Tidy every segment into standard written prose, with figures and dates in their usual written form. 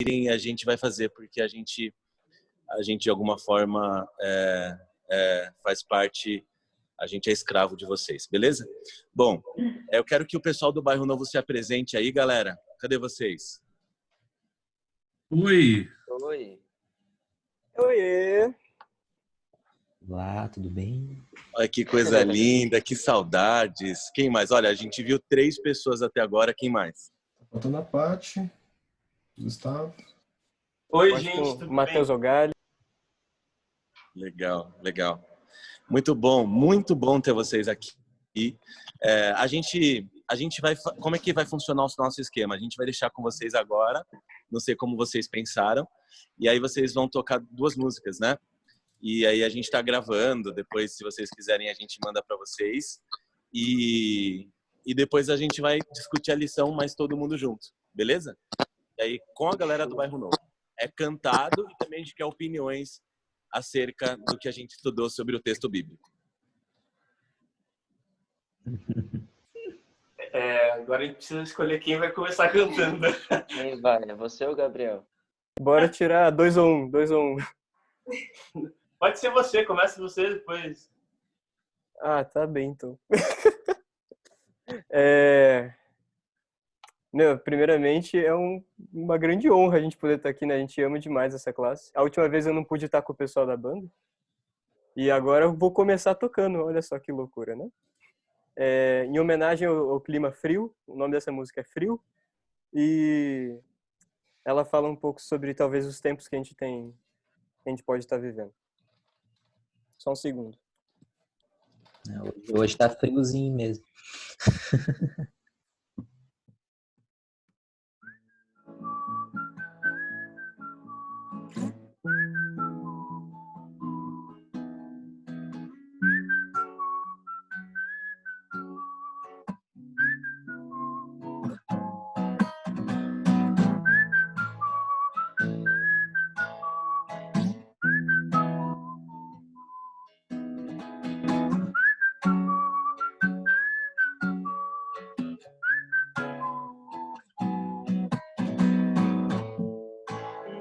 a gente vai fazer, porque a gente de alguma forma faz parte, a gente é escravo de vocês, beleza? Bom, eu quero que o pessoal do Bairro Novo se apresente aí, galera. Cadê vocês? Oi! Oi! Oiê! Olá, tudo bem? Olha que coisa linda, que saudades. Quem mais? Olha, a gente viu 3 pessoas até agora, quem mais? Faltando a Paty, Gustavo. Oi, gente, tudo Matheus bem? Ogalho. Legal, legal. Muito bom ter vocês aqui. A gente vai, como é que vai funcionar o nosso esquema? A gente vai deixar com vocês agora, não sei como vocês pensaram, e aí vocês vão tocar 2 músicas, né? E aí a gente está gravando, depois se vocês quiserem a gente manda para vocês, e depois a gente vai discutir a lição, mas todo mundo junto, beleza? E aí com a galera do Bairro Novo. É cantado e também a gente quer opiniões acerca do que a gente estudou sobre o texto bíblico. Agora a gente precisa escolher quem vai começar cantando. Quem vai? É você ou o Gabriel? Bora tirar 2 ou 1, 2 ou 1. Pode ser você, começa você depois. Ah, tá bem, então. Primeiramente, é uma grande honra a gente poder estar aqui, né? A gente ama demais essa classe. A última vez eu não pude estar com o pessoal da banda. E agora eu vou começar tocando, olha só que loucura, né? Em homenagem ao clima frio, o nome dessa música é Frio. E ela fala um pouco sobre talvez os tempos que a gente pode estar vivendo. Só um segundo. Hoje tá friozinho mesmo.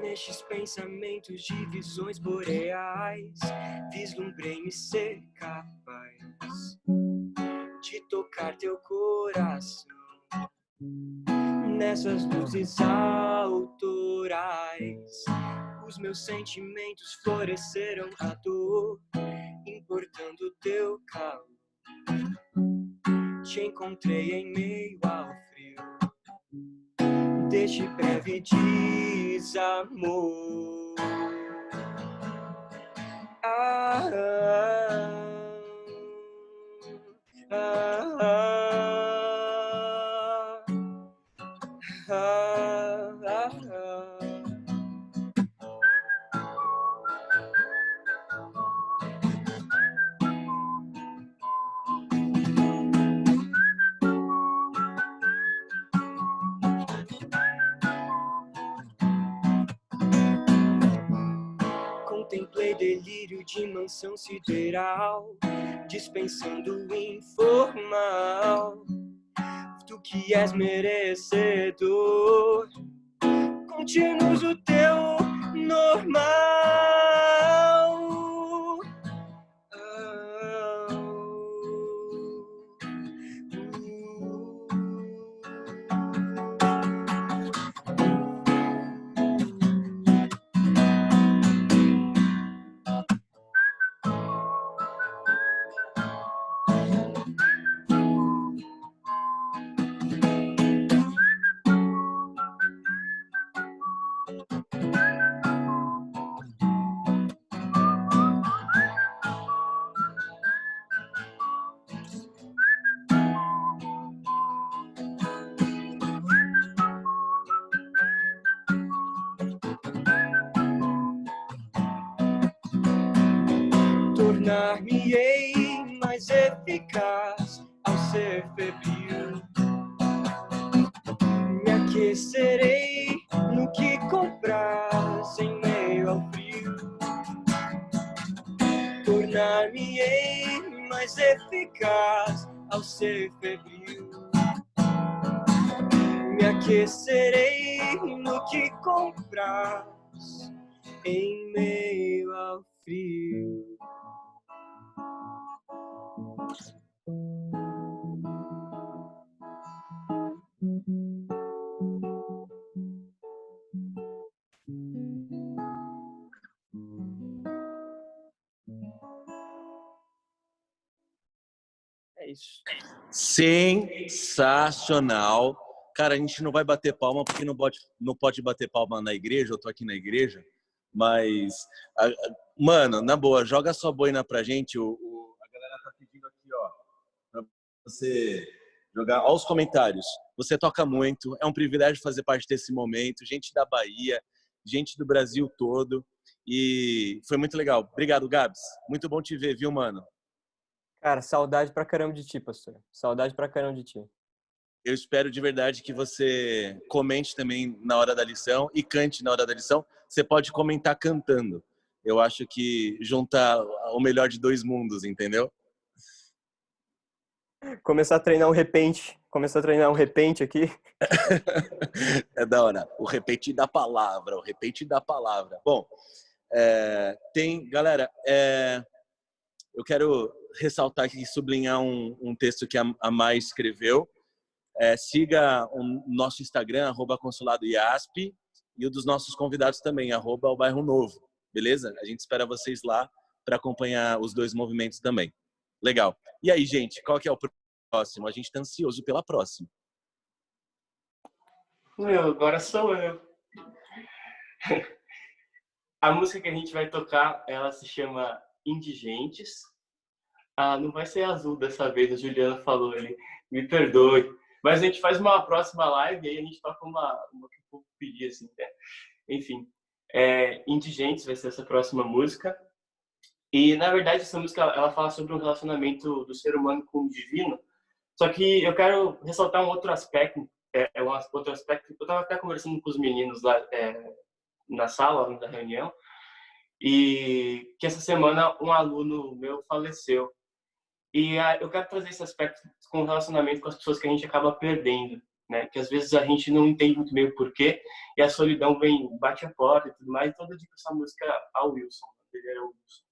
Nestes pensamentos de visões boreais, vislumbrei-me ser capaz de tocar teu coração. Nessas luzes autorais, os meus sentimentos floresceram à dor, importando teu calor. Te encontrei em meio ao frio deste breve desamor. Contemplei delírio de mansão sideral, dispensando o informal do que és merecedor. Conte-nos o teu normal. Tornar-me-ei mais eficaz ao ser febril. Me aquecerei no que compras em meio ao frio. Tornar-me-ei mais eficaz ao ser febril. Me enlouquecerei no que compras em meio ao frio. É isso. Sensacional. Cara, a gente não vai bater palma porque não pode bater palma na igreja. Eu tô aqui na igreja, mas mano, na boa, joga sua boina pra gente. A galera tá pedindo aqui, ó, pra você jogar. Ó os comentários. Você toca muito, é um privilégio fazer parte desse momento. Gente da Bahia, gente do Brasil todo. E foi muito legal. Obrigado, Gabs. Muito bom te ver, viu, mano? Cara, saudade pra caramba de ti, pastor. Saudade pra caramba de ti. Eu espero de verdade que você comente também na hora da lição e cante na hora da lição. Você pode comentar cantando. Eu acho que junta o melhor de dois mundos, entendeu? Começar a treinar um repente. Começar a treinar um repente aqui. É da hora. O repente da palavra, o repente da palavra. Bom, galera, eu quero ressaltar aqui, sublinhar um texto que a Mai escreveu. Siga o nosso Instagram, @consuladoiasp, e o dos nossos convidados também, @o Bairro Novo. Beleza? A gente espera vocês lá para acompanhar os dois movimentos também. Legal. E aí, gente, qual que é o próximo? A gente está ansioso pela próxima. Agora sou eu. A música que a gente vai tocar, ela se chama Indigentes. Não vai ser azul dessa vez, o Juliano falou, ele me perdoe. Mas a gente faz uma próxima live e aí a gente toca uma que o povo pedir, assim, né? Enfim, Indigentes vai ser essa próxima música. E, na verdade, essa música, ela fala sobre o relacionamento do ser humano com o divino. Só que eu quero ressaltar um outro aspecto. Outro aspecto. Eu estava até conversando com os meninos lá na sala da reunião, e que essa semana um aluno meu faleceu. E eu quero trazer esse aspecto com o relacionamento com as pessoas que a gente acaba perdendo, né? Que às vezes a gente não entende muito bem o porquê, e a solidão vem, bate a porta e tudo mais. Então eu dedico essa música ao Wilson. Ele era o Wilson.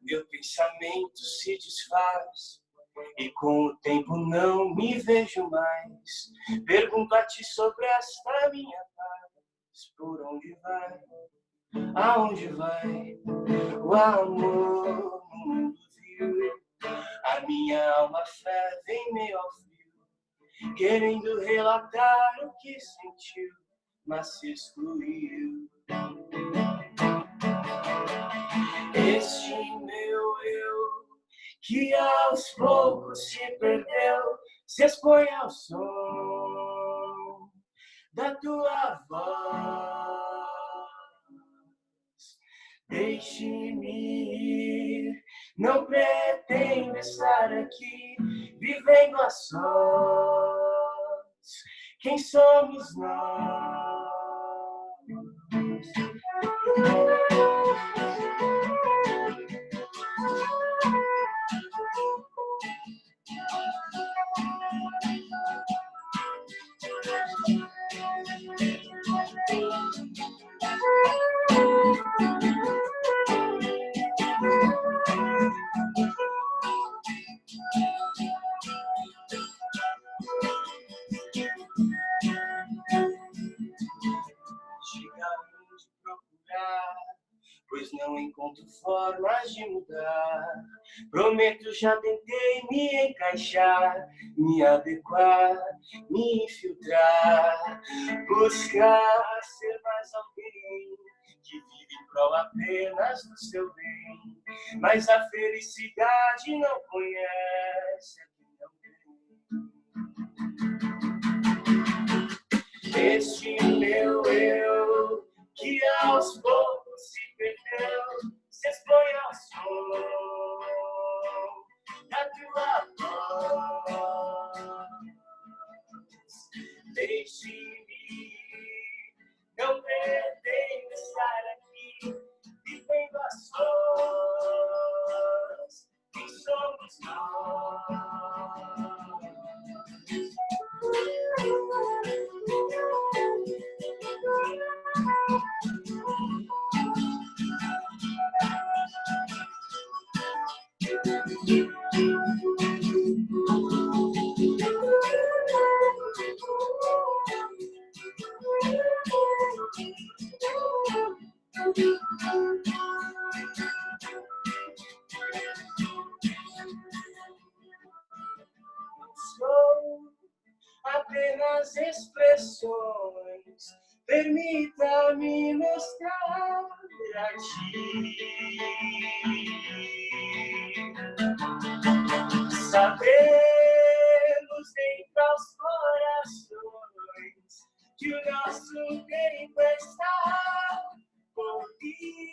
Meu pensamento se desfaz e com o tempo não me vejo mais. Pergunto a ti sobre esta minha paz. Por onde vai? Aonde vai o amor no mundo vil? A minha alma ferve em meio ao frio, querendo relatar o que sentiu, mas se excluiu. Este meu eu, que aos poucos se perdeu, se expõe ao som da tua voz. Deixe-me ir, não pretendo estar aqui, vivendo a sós. Quem somos nós? Pois não encontro formas de mudar. Prometo, já tentei me encaixar, me adequar, me infiltrar, buscar ser mais alguém que vive em prol apenas do seu bem. Mas a felicidade não conhece a quem não tem. Este meu eu, que aos poucos se perdeu, se expõe ao som da tua voz. Deixe-me ir, não pretendo estar aqui, vivendo a sós. Quem somos nós? Sou apenas expressões, permita-me mostrar a ti. Sabemos dentro aos corações que o nosso tempo está por vir,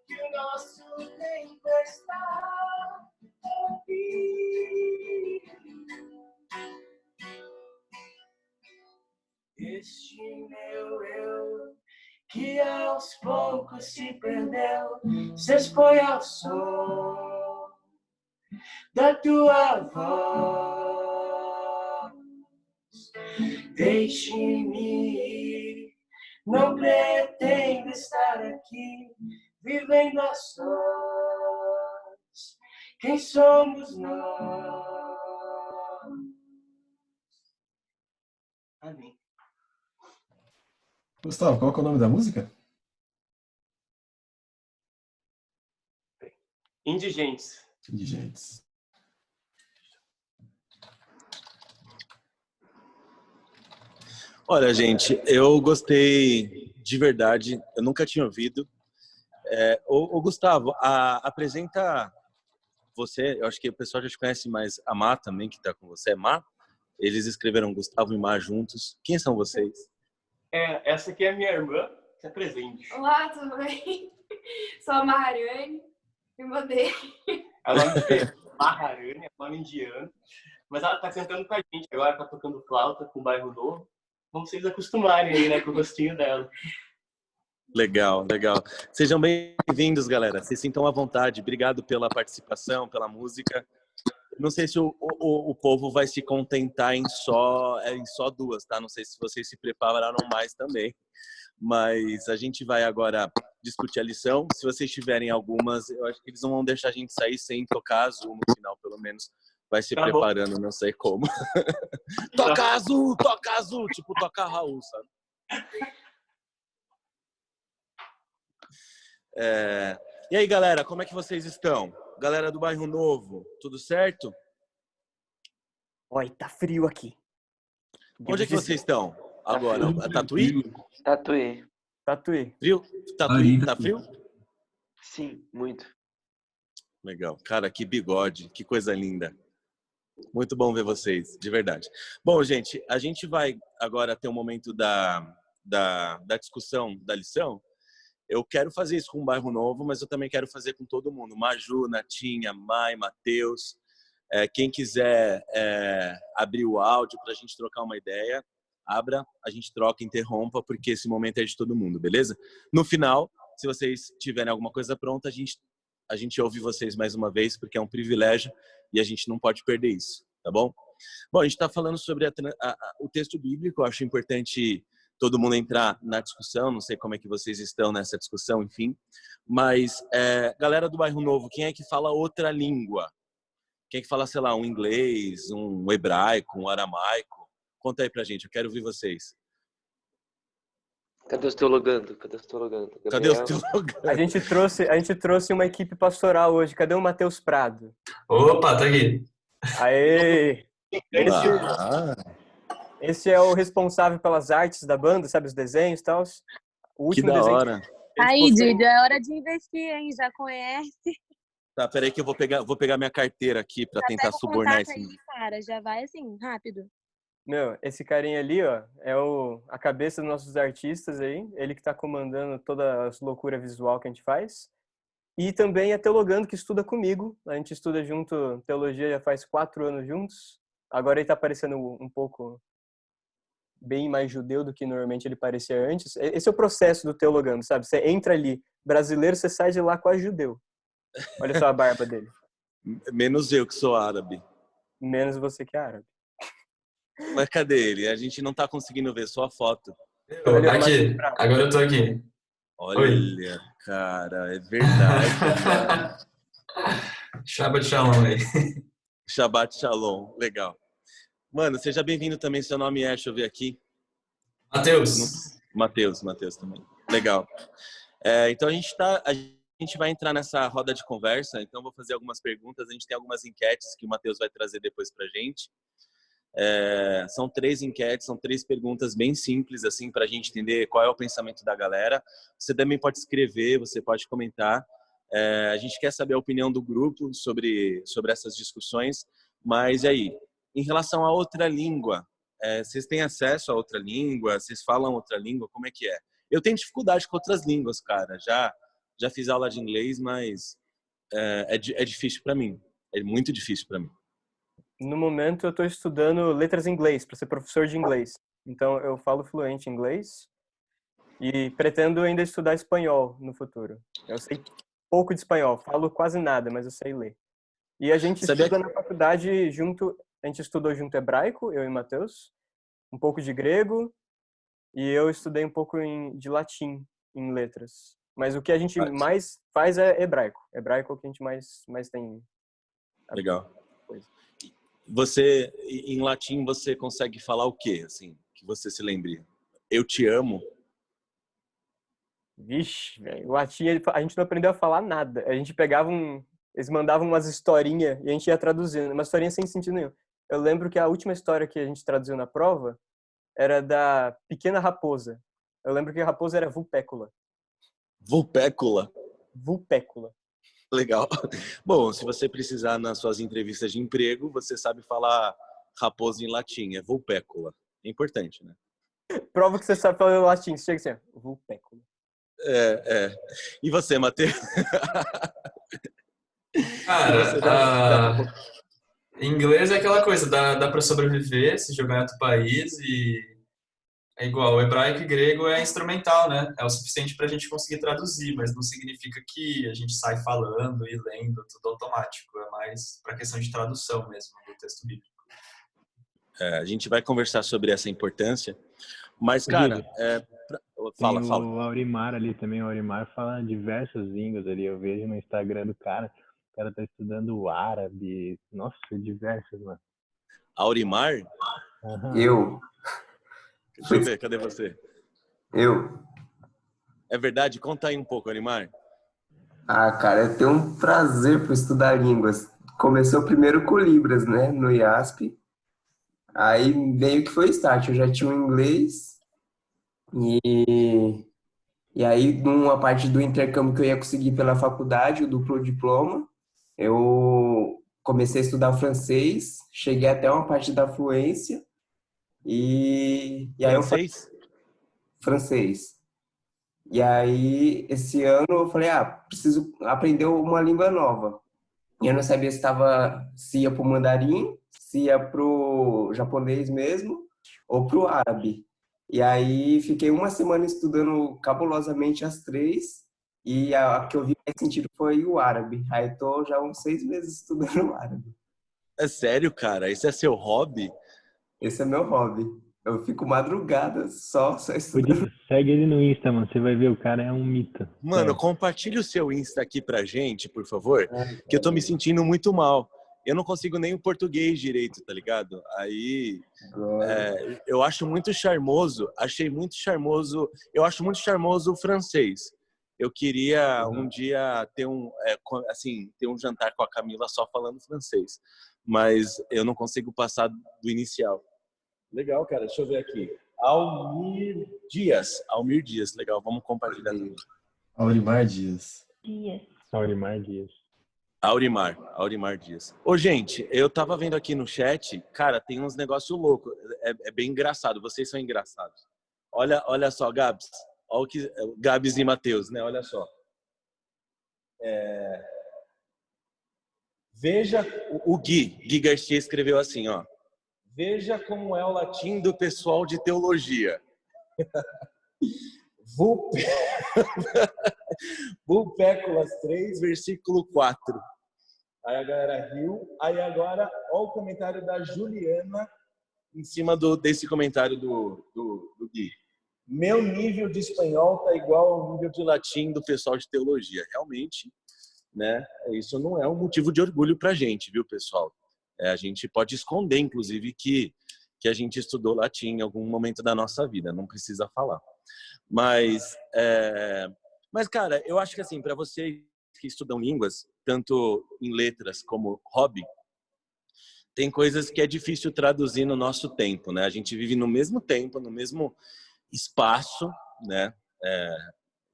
que o nosso tempo está por vir. Este meu eu que aos poucos se perdeu, se expõe ao som da tua voz. Deixe-me ir, não pretendo estar aqui, vivendo a sós. Quem somos nós? Amém. Gustavo, qual que é o nome da música? Indigentes. Indigentes. Olha, gente, eu gostei de verdade. Eu nunca tinha ouvido. Ô, Gustavo, apresenta você. Eu acho que o pessoal já te conhece, mas a Má também, que está com você. É Má? Eles escreveram Gustavo e Má juntos. Quem são vocês? Essa aqui é a minha irmã. Se apresente. Olá, tudo bem? Sou a Mahariane, irmã dele. É o nome dele, Maharani, é um nome indiano. Mas ela tá cantando com a gente agora, tá tocando flauta com o Bairro Novo. Vamos vocês acostumarem aí, né, com o rostinho dela. Legal, legal. Sejam bem-vindos, galera. Se sintam à vontade. Obrigado pela participação, pela música. Não sei se o povo vai se contentar em só duas, tá? Não sei se vocês se prepararam mais também. Mas a gente vai agora discutir a lição. Se vocês tiverem algumas, eu acho que eles não vão deixar a gente sair sem tocar azul no final, pelo menos. Vai se preparando, não sei como. Toca azul, tipo toca Raul, sabe? E aí, galera, como é que vocês estão? Galera do Bairro Novo, tudo certo? Oi, tá frio aqui. Onde é que vocês estão agora? Tatuí? Tatuí. Tatuí. Frio? Tatuí? Tá frio? Sim, muito. Legal. Cara, que bigode, que coisa linda. Muito bom ver vocês, de verdade. Bom, gente, a gente vai agora ter um momento da discussão da lição. Eu quero fazer isso com o Bairro Novo, mas eu também quero fazer com todo mundo. Maju, Natinha, Mai, Matheus. Quem quiser abrir o áudio para a gente trocar uma ideia, abra, a gente troca, interrompa, porque esse momento é de todo mundo, beleza? No final, se vocês tiverem alguma coisa pronta, a gente ouve vocês mais uma vez, porque é um privilégio e a gente não pode perder isso, tá bom? Bom, a gente está falando sobre o texto bíblico, eu acho importante todo mundo entrar na discussão, não sei como é que vocês estão nessa discussão, enfim. Mas, galera do Bairro Novo, quem é que fala outra língua? Quem é que fala, sei lá, um inglês, um hebraico, um aramaico? Conta aí pra gente, eu quero ouvir vocês. Cadê os teologando? Cadê os Gabriel? teólogos? A gente trouxe uma equipe pastoral hoje. Cadê o Matheus Prado? Opa, tá aqui. Aê! Ah, Esse é o responsável pelas artes da banda, sabe, os desenhos e tal. O que último da desenho hora. Aí, Didio, é hora de investir, hein? Já conhece? Tá, peraí que eu vou pegar minha carteira aqui pra Já tentar pega o subornar contato esse... aí, cara. Já vai assim, rápido. Meu, esse carinha ali, ó, é a cabeça dos nossos artistas aí. Ele que tá comandando toda a loucura visual que a gente faz. E também é teologando, que estuda comigo. A gente estuda junto teologia já faz 4 anos juntos. Agora ele tá parecendo um pouco bem mais judeu do que normalmente ele parecia antes. Esse é o processo do teologando, sabe? Você entra ali, brasileiro, você sai de lá quase judeu. Olha só a barba dele. Menos eu, que sou árabe. Menos você que é árabe. Mas cadê ele? A gente não tá conseguindo ver só a foto. Aqui, agora eu tô aqui. Olha, Oi. cara, é verdade. Shabbat Shalom aí. Shabbat Shalom, legal. Mano, seja bem-vindo também, seu nome é, deixa eu ver aqui. Matheus também. Legal. Então a gente vai entrar nessa roda de conversa, então eu vou fazer algumas perguntas, a gente tem algumas enquetes que o Matheus vai trazer depois pra gente. São 3 enquetes, são 3 perguntas bem simples, assim, pra gente entender qual é o pensamento da galera. Você também pode escrever, você pode comentar. A gente quer saber a opinião do grupo sobre essas discussões, mas e aí? Em relação a outra língua, vocês têm acesso a outra língua? Vocês falam outra língua? Como é que é? Eu tenho dificuldade com outras línguas, cara. Já fiz aula de inglês, mas é difícil para mim. É muito difícil para mim. No momento, eu estou estudando letras em inglês, para ser professor de inglês. Então, eu falo fluente inglês e pretendo ainda estudar espanhol no futuro. Eu sei pouco de espanhol, falo quase nada, mas eu sei ler. E a gente estuda na faculdade junto... A gente estudou junto hebraico, eu e Matheus, um pouco de grego, e eu estudei um pouco de latim em letras. Mas o que a gente mais faz é hebraico. Hebraico é o que a gente mais tem. Legal. Você, em latim, você consegue falar o quê, assim, que você se lembre? Eu te amo. Vixe, velho. O latim, a gente não aprendeu a falar nada. A gente pegava eles mandavam umas historinhas e a gente ia traduzindo. Uma historinha sem sentido nenhum. Eu lembro que a última história que a gente traduziu na prova era da Pequena Raposa. Eu lembro que a raposa era Vulpécula. Vulpécula? Vulpécula. Legal. Bom, se você precisar nas suas entrevistas de emprego, você sabe falar raposa em latim, é Vulpécula. É importante, né? Prova que você sabe falar latim. Você chega assim, Vulpécula. E você, Matheus? Cara, inglês é aquela coisa, dá para sobreviver se jogar em outro país e é igual, o hebraico e grego é instrumental, né? É o suficiente para a gente conseguir traduzir, mas não significa que a gente sai falando e lendo tudo automático, é mais para questão de tradução mesmo do texto bíblico. A gente vai conversar sobre essa importância, mas, cara... Fala. O Aurimar ali também, o Aurimar fala diversas línguas ali, eu vejo no Instagram do cara, o cara tá estudando o árabe, nossa, diversas, mano. Aurimar? Eu. Deixa eu ver, cadê você? Eu. É verdade? Conta aí um pouco, Aurimar. Cara, eu tenho um prazer por estudar línguas. Começou primeiro com Libras, né, no IASP. Aí meio que foi start, eu já tinha o inglês e aí numa parte do intercâmbio que eu ia conseguir pela faculdade, o duplo diploma, eu comecei a estudar o francês, cheguei até uma parte da fluência e aí francês. E aí esse ano eu falei, preciso aprender uma língua nova. E eu não sabia se ia pro mandarim, se ia pro japonês mesmo ou pro árabe. E aí fiquei uma semana estudando cabulosamente as 3 e a que eu vi mais sentido foi o árabe. Aí tô já uns 6 meses estudando o árabe. É sério, cara? Esse é seu hobby? Esse é meu hobby. Eu fico madrugada só estudando. Segue ele no Insta, mano. Você vai ver, o cara é um mito. Mano, compartilha o seu Insta aqui pra gente, por favor. Que eu tô me sentindo muito mal. Eu não consigo nem o português direito, tá ligado? Aí, eu acho muito charmoso, eu acho muito charmoso o francês. Eu queria um dia ter um jantar com a Camila só falando francês, mas eu não consigo passar do inicial. Legal, cara, deixa eu ver aqui. Almir Dias, legal, vamos compartilhar também. Aurimar Dias. Aurimar Dias. Ô, gente, eu tava vendo aqui no chat, cara, tem uns negócios loucos. É bem engraçado, vocês são engraçados. Olha só, Gabs. Gabs e Matheus, né? Olha só. Veja, o Gui Garcia escreveu assim, ó. Veja como é o latim do pessoal de teologia. Vulpéculas 3, versículo 4. Aí a galera riu. Aí agora, olha o comentário da Juliana em cima desse comentário do Gui. Meu nível de espanhol tá igual ao nível de latim do pessoal de teologia. Realmente, né? Isso não é um motivo de orgulho pra gente, viu, pessoal? A gente pode esconder, inclusive, que a gente estudou latim em algum momento da nossa vida. Não precisa falar. Mas cara, eu acho que assim, para vocês que estudam línguas, tanto em letras como hobby, tem coisas que é difícil traduzir no nosso tempo, né? A gente vive no mesmo tempo, no mesmo espaço, né?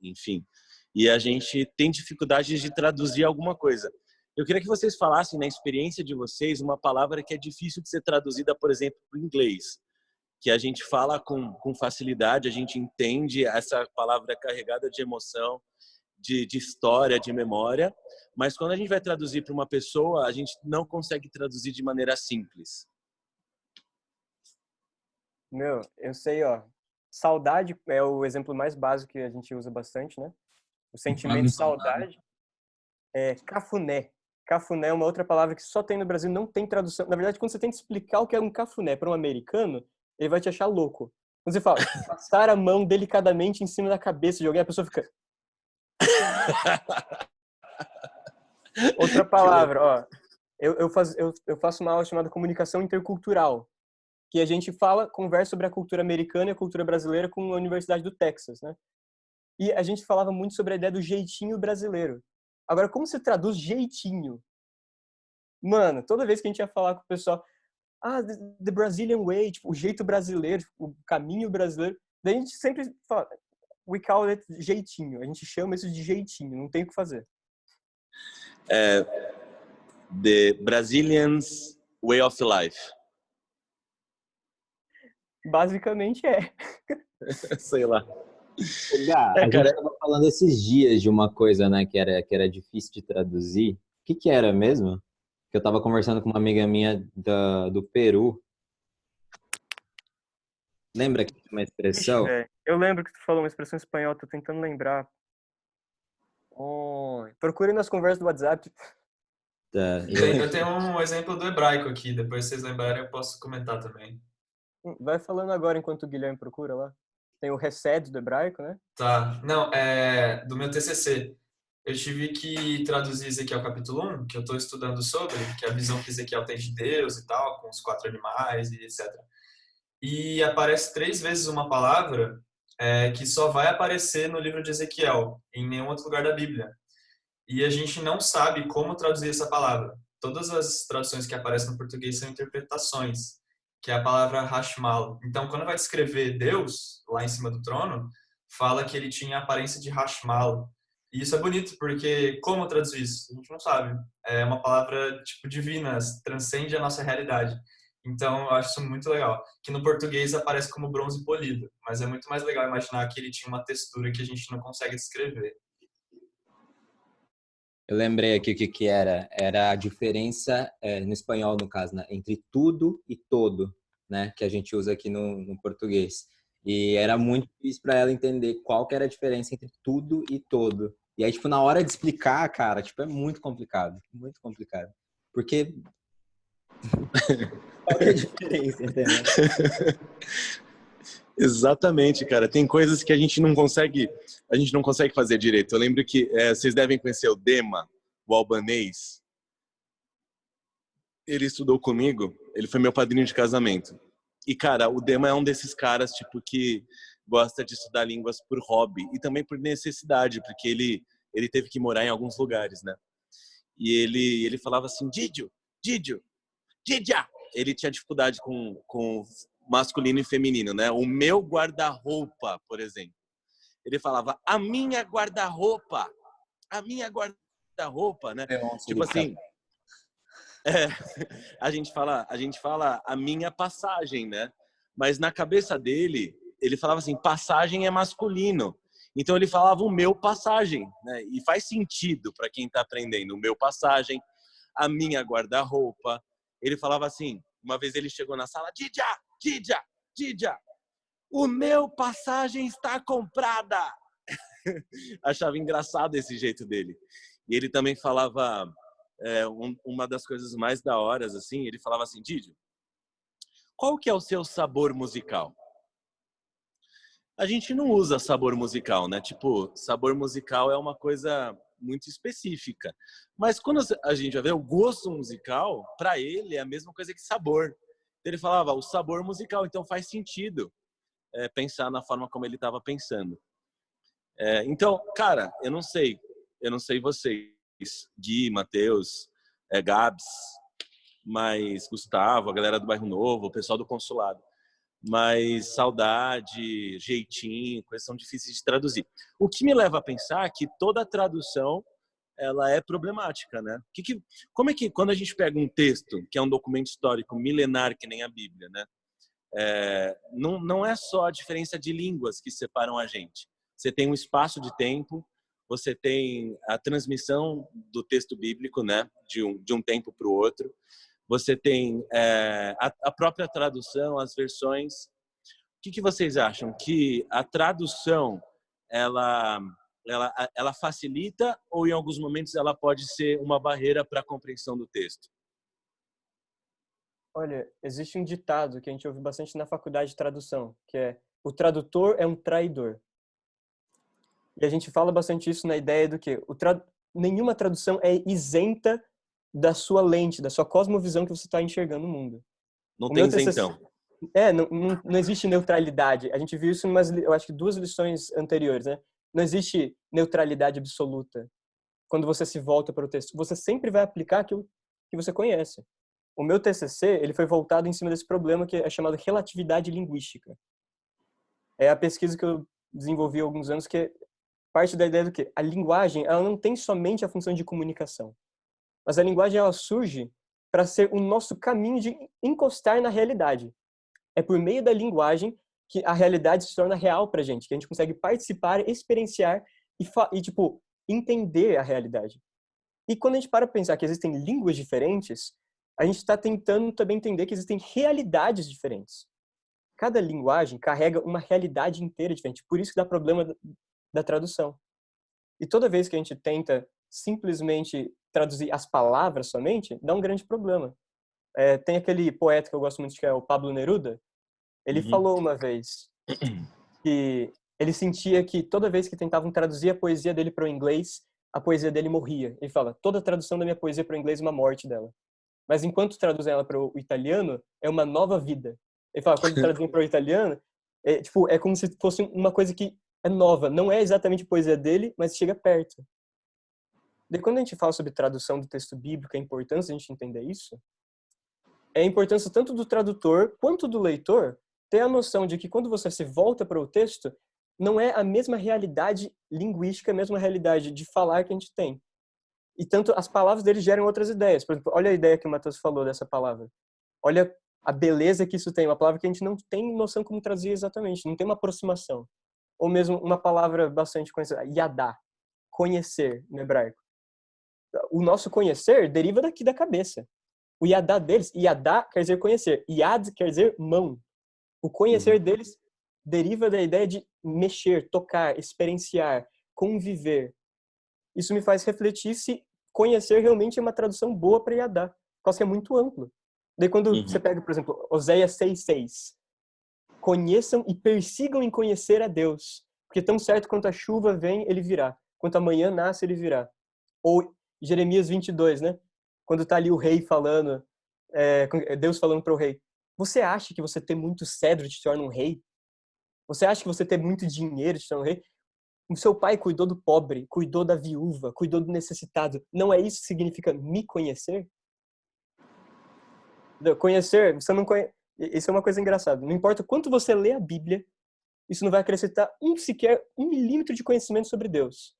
Enfim, e a gente tem dificuldade de traduzir alguma coisa. Eu queria que vocês falassem, na experiência de vocês, uma palavra que é difícil de ser traduzida, por exemplo, para o inglês, que a gente fala com facilidade, a gente entende, essa palavra é carregada de emoção, de história, de memória, mas quando a gente vai traduzir para uma pessoa, a gente não consegue traduzir de maneira simples. Meu, eu sei, ó. Saudade é o exemplo mais básico que a gente usa bastante, né? O sentimento de saudade é cafuné. Cafuné é uma outra palavra que só tem no Brasil, não tem tradução. Na verdade, quando você tenta explicar o que é um cafuné para um americano, ele vai te achar louco. Quando você fala, passar a mão delicadamente em cima da cabeça de alguém, a pessoa fica... Outra palavra, ó. Eu faço uma aula chamada comunicação intercultural, que a gente conversa sobre a cultura americana e a cultura brasileira com a Universidade do Texas, né? E a gente falava muito sobre a ideia do jeitinho brasileiro. Agora, como você traduz jeitinho? Mano, toda vez que a gente ia falar com o pessoal, the Brazilian way, tipo, o jeito brasileiro, o caminho brasileiro, daí a gente sempre fala, we call it jeitinho, a gente chama isso de jeitinho, não tem o que fazer. The Brazilians way of life. Basicamente é. Sei lá. Gá, a gente estava falando esses dias de uma coisa, né, que era difícil de traduzir. O que era mesmo? Que eu estava conversando com uma amiga minha do Peru. Lembra que tinha uma expressão? Ixi, eu lembro que tu falou uma expressão em espanhol, tô tentando lembrar. Procure nas conversas do WhatsApp. Tá. Eu tenho um exemplo do hebraico aqui, depois se vocês lembrarem eu posso comentar também. Vai falando agora enquanto o Guilherme procura lá. Tem o Resed do hebraico, né? Tá. Não, do meu TCC. Eu tive que traduzir Ezequiel capítulo 1, que eu estou estudando sobre, que é a visão que Ezequiel tem de Deus e tal, com os 4 animais e etc. E aparece 3 vezes uma palavra que só vai aparecer no livro de Ezequiel, em nenhum outro lugar da Bíblia. E a gente não sabe como traduzir essa palavra. Todas as traduções que aparecem no português são interpretações, que é a palavra Hashmal. Então, quando vai descrever Deus, lá em cima do trono, fala que ele tinha a aparência de Hashmal. E isso é bonito, porque como traduzir isso? A gente não sabe. É uma palavra, tipo, divina, transcende a nossa realidade. Então, eu acho isso muito legal. Que no português aparece como bronze polido, mas é muito mais legal imaginar que ele tinha uma textura que a gente não consegue descrever. Eu lembrei aqui o que era. Era a diferença, no espanhol, no caso, né, entre tudo e todo, né, que a gente usa aqui no português. E era muito difícil para ela entender qual que era a diferença entre tudo e todo. E aí, tipo, na hora de explicar, cara, tipo, é muito complicado. Muito complicado. Porque... qual que é a diferença, entendeu? Exatamente, cara. Tem coisas que a gente não consegue fazer direito. Eu lembro que vocês devem conhecer o Dema, o albanês. Ele estudou comigo, ele foi meu padrinho de casamento. E, cara, o Dema é um desses caras, tipo, que gosta de estudar línguas por hobby e também por necessidade, porque ele teve que morar em alguns lugares, né? E ele falava assim, Didio. Ele tinha dificuldade com masculino e feminino, né? O meu guarda-roupa, por exemplo. Ele falava, a minha guarda-roupa, né? Tipo assim, a gente fala a minha passagem, né? Mas na cabeça dele, ele falava assim, passagem é masculino. Então ele falava o meu passagem, né? E faz sentido para quem está aprendendo. O meu passagem, a minha guarda-roupa. Ele falava assim, Uma vez ele chegou na sala, Didia, o meu passagem está comprada. Achava engraçado esse jeito dele. E ele também falava, uma das coisas mais da horas, assim, ele falava assim, Didio, qual que é o seu sabor musical? A gente não usa sabor musical, né? Tipo, sabor musical é uma coisa muito específica. Mas quando a gente vai ver o gosto musical, para ele é a mesma coisa que sabor. Então ele falava o sabor musical, então faz sentido pensar na forma como ele estava pensando. Então, cara, eu não sei vocês, Gui, Matheus, Gabs, mas Gustavo, a galera do Bairro Novo, o pessoal do consulado. Mas saudade, jeitinho, coisas são difíceis de traduzir. O que me leva a pensar que toda tradução ela é problemática, né? Como é que quando a gente pega um texto que é um documento histórico milenar que nem a Bíblia, né? Não é só a diferença de línguas que separam a gente. Você tem um espaço de tempo, você tem a transmissão do texto bíblico, né? De um tempo para o outro. Você tem a própria tradução, as versões. O que vocês acham? Que a tradução ela facilita ou em alguns momentos ela pode ser uma barreira para a compreensão do texto? Olha, existe um ditado que a gente ouve bastante na faculdade de tradução, que é o tradutor é um traidor. E a gente fala bastante isso na ideia do que nenhuma tradução é isenta da sua lente, da sua cosmovisão que você está enxergando o mundo. Não tem isentão. Não existe neutralidade. A gente viu isso eu acho que 2 lições anteriores, né? Não existe neutralidade absoluta. Quando você se volta para o texto, você sempre vai aplicar aquilo que você conhece. O meu TCC, ele foi voltado em cima desse problema que é chamado relatividade linguística. É a pesquisa que eu desenvolvi há alguns anos, que parte da ideia do que a linguagem, ela não tem somente a função de comunicação. Mas a linguagem, ela surge para ser o nosso caminho de encostar na realidade. É por meio da linguagem que a realidade se torna real pra gente, que a gente consegue participar, experienciar e entender a realidade. E quando a gente para pensar que existem línguas diferentes, a gente está tentando também entender que existem realidades diferentes. Cada linguagem carrega uma realidade inteira diferente. Por isso que dá problema da tradução. E toda vez que a gente tenta simplesmente traduzir as palavras somente, dá um grande problema. Tem aquele poeta que eu gosto muito, que é o Pablo Neruda. Ele falou uma vez que ele sentia que toda vez que tentavam traduzir a poesia dele para o inglês, a poesia dele morria. Ele fala, toda tradução da minha poesia para o inglês é uma morte dela. Mas enquanto traduzem ela para o italiano, é uma nova vida. Ele fala, quando traduzem para o italiano, é como se fosse uma coisa que é nova. Não é exatamente a poesia dele, mas chega perto. Daí, quando a gente fala sobre tradução do texto bíblico, a importância de a gente entender isso, é a importância tanto do tradutor quanto do leitor ter a noção de que quando você se volta para o texto, não é a mesma realidade linguística, a mesma realidade de falar que a gente tem. E tanto as palavras dele geram outras ideias. Por exemplo, olha a ideia que o Matheus falou dessa palavra. Olha a beleza que isso tem. Uma palavra que a gente não tem noção como traduzir exatamente. Não tem uma aproximação. Ou mesmo uma palavra bastante conhecida, yadá, conhecer, no hebraico. O nosso conhecer deriva daqui da cabeça. O yadá deles, yadá quer dizer conhecer. Yad quer dizer mão. O conhecer deles deriva da ideia de mexer, tocar, experienciar, conviver. Isso me faz refletir se conhecer realmente é uma tradução boa para yadá. Porque que é muito amplo. Daí quando você pega, por exemplo, Oséias 6:6. Conheçam e persigam em conhecer a Deus. Porque tão certo quanto a chuva vem, ele virá. Quanto a manhã nasce, ele virá. Ou Jeremias 22, né? Quando tá ali o rei falando, Deus falando para o rei. Você acha que você ter muito cedro te torna um rei? Você acha que você ter muito dinheiro te torna um rei? O seu pai cuidou do pobre, cuidou da viúva, cuidou do necessitado. Não é isso que significa me conhecer? Conhecer, você não conhece. Isso é uma coisa engraçada. Não importa quanto você lê a Bíblia, isso não vai acrescentar sequer 1 milímetro de conhecimento sobre Deus.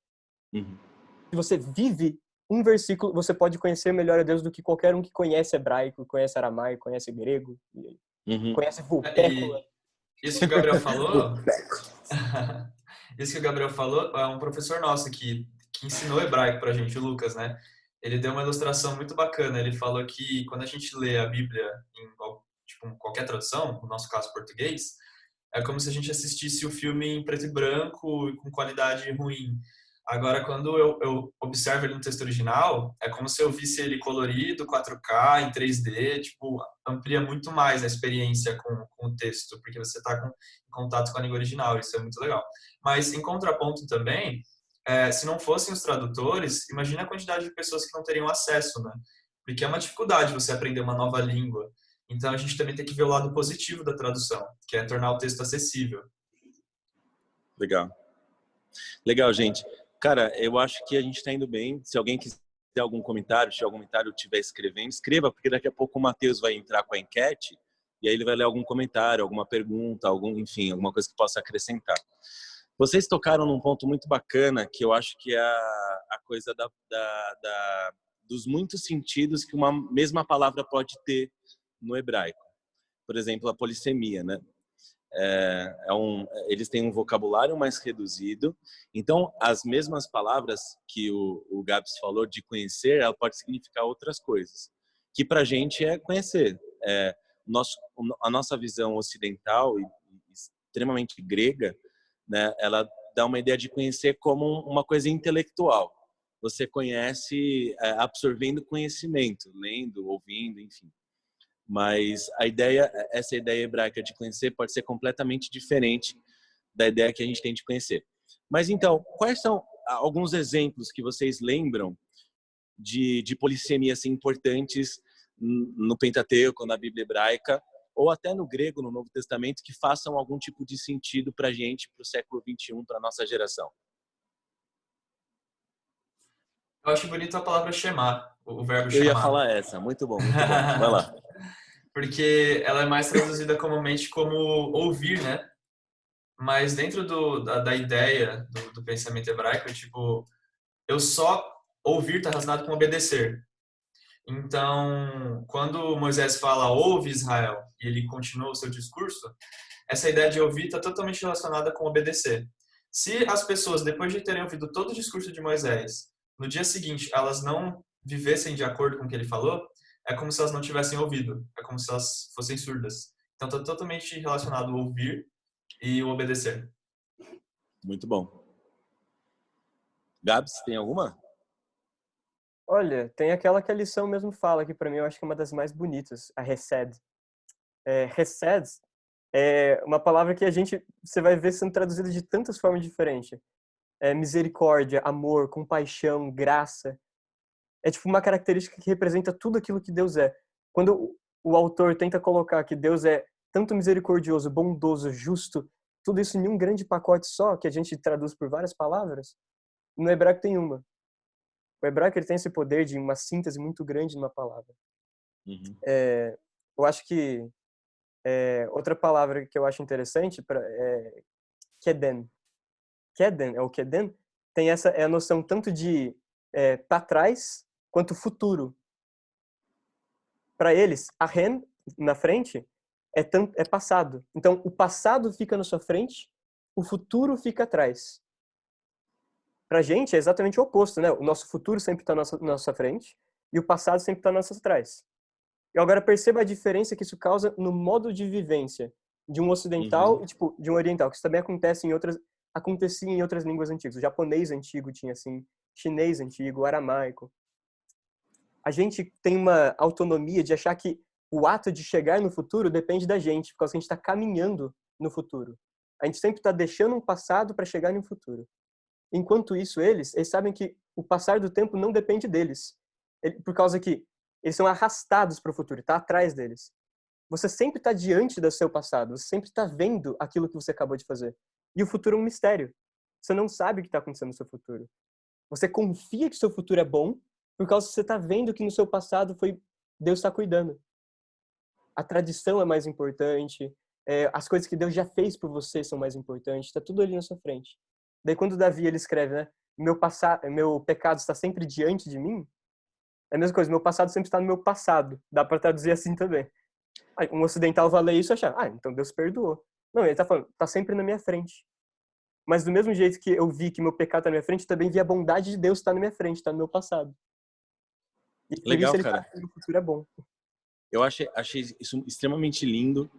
Se você vive um versículo, você pode conhecer melhor a Deus do que qualquer um que conhece hebraico, conhece aramaico, conhece grego, conhece vulpécula. Isso que o Gabriel falou... Isso que o Gabriel falou é um professor nosso que ensinou hebraico pra gente, o Lucas, né? ele deu uma ilustração muito bacana. Ele falou que quando a gente lê a Bíblia em qualquer tradução, no nosso caso português, é como se a gente assistisse o filme em preto e branco e com qualidade ruim. Agora, quando eu observo ele no texto original, é como se eu visse ele colorido, 4K, em 3D, tipo, amplia muito mais a experiência com o texto, porque você está em contato com a língua original, isso é muito legal. Mas, em contraponto também, se não fossem os tradutores, imagina a quantidade de pessoas que não teriam acesso, né? Porque é uma dificuldade você aprender uma nova língua. Então, a gente também tem que ver o lado positivo da tradução, que é tornar o texto acessível. Legal. Legal, gente. Cara, eu acho que a gente está indo bem. Se alguém quiser algum comentário, se algum comentário estiver escrevendo, escreva, porque daqui a pouco o Matheus vai entrar com a enquete e aí ele vai ler algum comentário, alguma pergunta, enfim, alguma coisa que possa acrescentar. Vocês tocaram num ponto muito bacana, que eu acho que é a coisa dos muitos sentidos que uma mesma palavra pode ter no hebraico. Por exemplo, a polissemia, né? Eles têm um vocabulário mais reduzido, então as mesmas palavras que o Gabs falou de conhecer, ela pode significar outras coisas, que pra gente é conhecer. A nossa visão ocidental e extremamente grega, né, ela dá uma ideia de conhecer como uma coisa intelectual. Você conhece absorvendo conhecimento, lendo, ouvindo, enfim. Mas essa ideia hebraica de conhecer pode ser completamente diferente da ideia que a gente tem de conhecer. Mas então, quais são alguns exemplos que vocês lembram de polissemia assim, importantes no Pentateuco, na Bíblia hebraica, ou até no grego, no Novo Testamento, que façam algum tipo de sentido para a gente, para o século XXI, para a nossa geração? Eu acho bonito a palavra chamar, o verbo Eu ia chamar. falar essa. Muito bom, muito bom. Vai lá. Porque ela é mais traduzida comumente como ouvir, né? Mas dentro da ideia do pensamento hebraico, tipo, eu só ouvir está relacionado com obedecer. Então, quando Moisés fala, ouve Israel, e ele continua o seu discurso, essa ideia de ouvir está totalmente relacionada com obedecer. Se as pessoas, depois de terem ouvido todo o discurso de Moisés, no dia seguinte elas não vivessem de acordo com o que ele falou, é como se elas não tivessem ouvido, é como se elas fossem surdas. Então está totalmente relacionado o ouvir e o obedecer. Muito bom. Gabs, tem alguma? Olha, tem aquela que a lição mesmo fala, que para mim eu acho que é uma das mais bonitas, a Hesed. Hesed é uma palavra que você vai ver sendo traduzida de tantas formas diferentes. Misericórdia, amor, compaixão, graça. É tipo uma característica que representa tudo aquilo que Deus é. Quando o autor tenta colocar que Deus é tanto misericordioso, bondoso, justo, tudo isso em um grande pacote só, que a gente traduz por várias palavras, no hebraico tem uma. O hebraico ele tem esse poder de uma síntese muito grande numa palavra. Uhum. Eu acho que outra palavra que eu acho interessante é Keden. Keden tem a noção tanto de para trás quanto futuro. Para eles, a Ren na frente é passado. Então, o passado fica na sua frente, o futuro fica atrás. Pra gente é exatamente o oposto, né? O nosso futuro sempre está na nossa frente e o passado sempre está na nossa trás. E agora perceba a diferença que isso causa no modo de vivência de um ocidental e tipo de um oriental, que isso também acontecia em outras línguas antigas. O japonês antigo tinha assim, chinês antigo, o aramaico. A gente tem uma autonomia de achar que o ato de chegar no futuro depende da gente, porque a gente está caminhando no futuro. A gente sempre está deixando um passado para chegar no futuro. Enquanto isso, eles sabem que o passar do tempo não depende deles. Por causa que eles são arrastados para o futuro, está atrás deles. Você sempre está diante do seu passado, você sempre está vendo aquilo que você acabou de fazer. E o futuro é um mistério. Você não sabe o que está acontecendo no seu futuro. Você confia que o seu futuro é bom, por causa que você está vendo que no seu passado Deus está cuidando. A tradição é mais importante, as coisas que Deus já fez por você são mais importantes, está tudo ali na sua frente. Daí quando Davi ele escreve, né, meu pecado está sempre diante de mim, é a mesma coisa, meu passado sempre está no meu passado. Dá para traduzir assim também. Um ocidental vai ler isso e achar, então Deus perdoou. Não, ele está falando, está sempre na minha frente. Mas do mesmo jeito que eu vi que meu pecado está na minha frente, também vi a bondade de Deus estar na minha frente, está no meu passado. E por Legal, isso ele cara. fala que no futuro é bom. Eu achei isso extremamente lindo,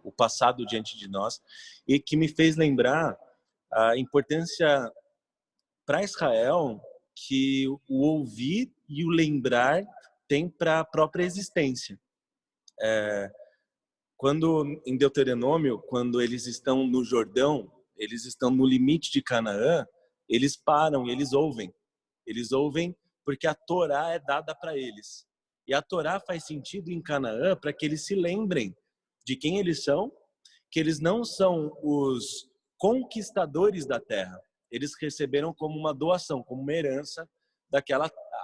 o passado diante de nós, e que me fez lembrar a importância para Israel que o ouvir e o lembrar tem para a própria existência. Quando em Deuteronômio, quando eles estão no Jordão, eles estão no limite de Canaã, eles param, eles ouvem. Eles ouvem porque a Torá é dada para eles. E a Torá faz sentido em Canaã para que eles se lembrem de quem eles são, que eles não são os conquistadores da terra. Eles receberam como uma doação, como uma herança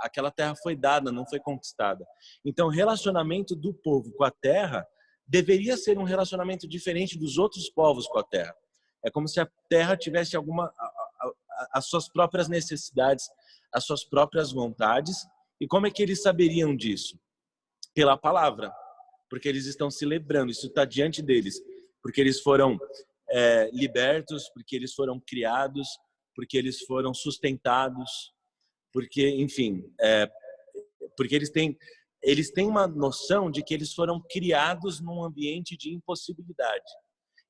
aquela terra foi dada, não foi conquistada. Então, o relacionamento do povo com a terra deveria ser um relacionamento diferente dos outros povos com a terra. É como se a terra tivesse as suas próprias necessidades, as suas próprias vontades. E como é que eles saberiam disso? Pela palavra, porque eles estão se lembrando, isso está diante deles, porque eles foram libertos, porque eles foram criados, porque eles foram sustentados, porque, enfim, porque eles têm uma noção de que eles foram criados num ambiente de impossibilidade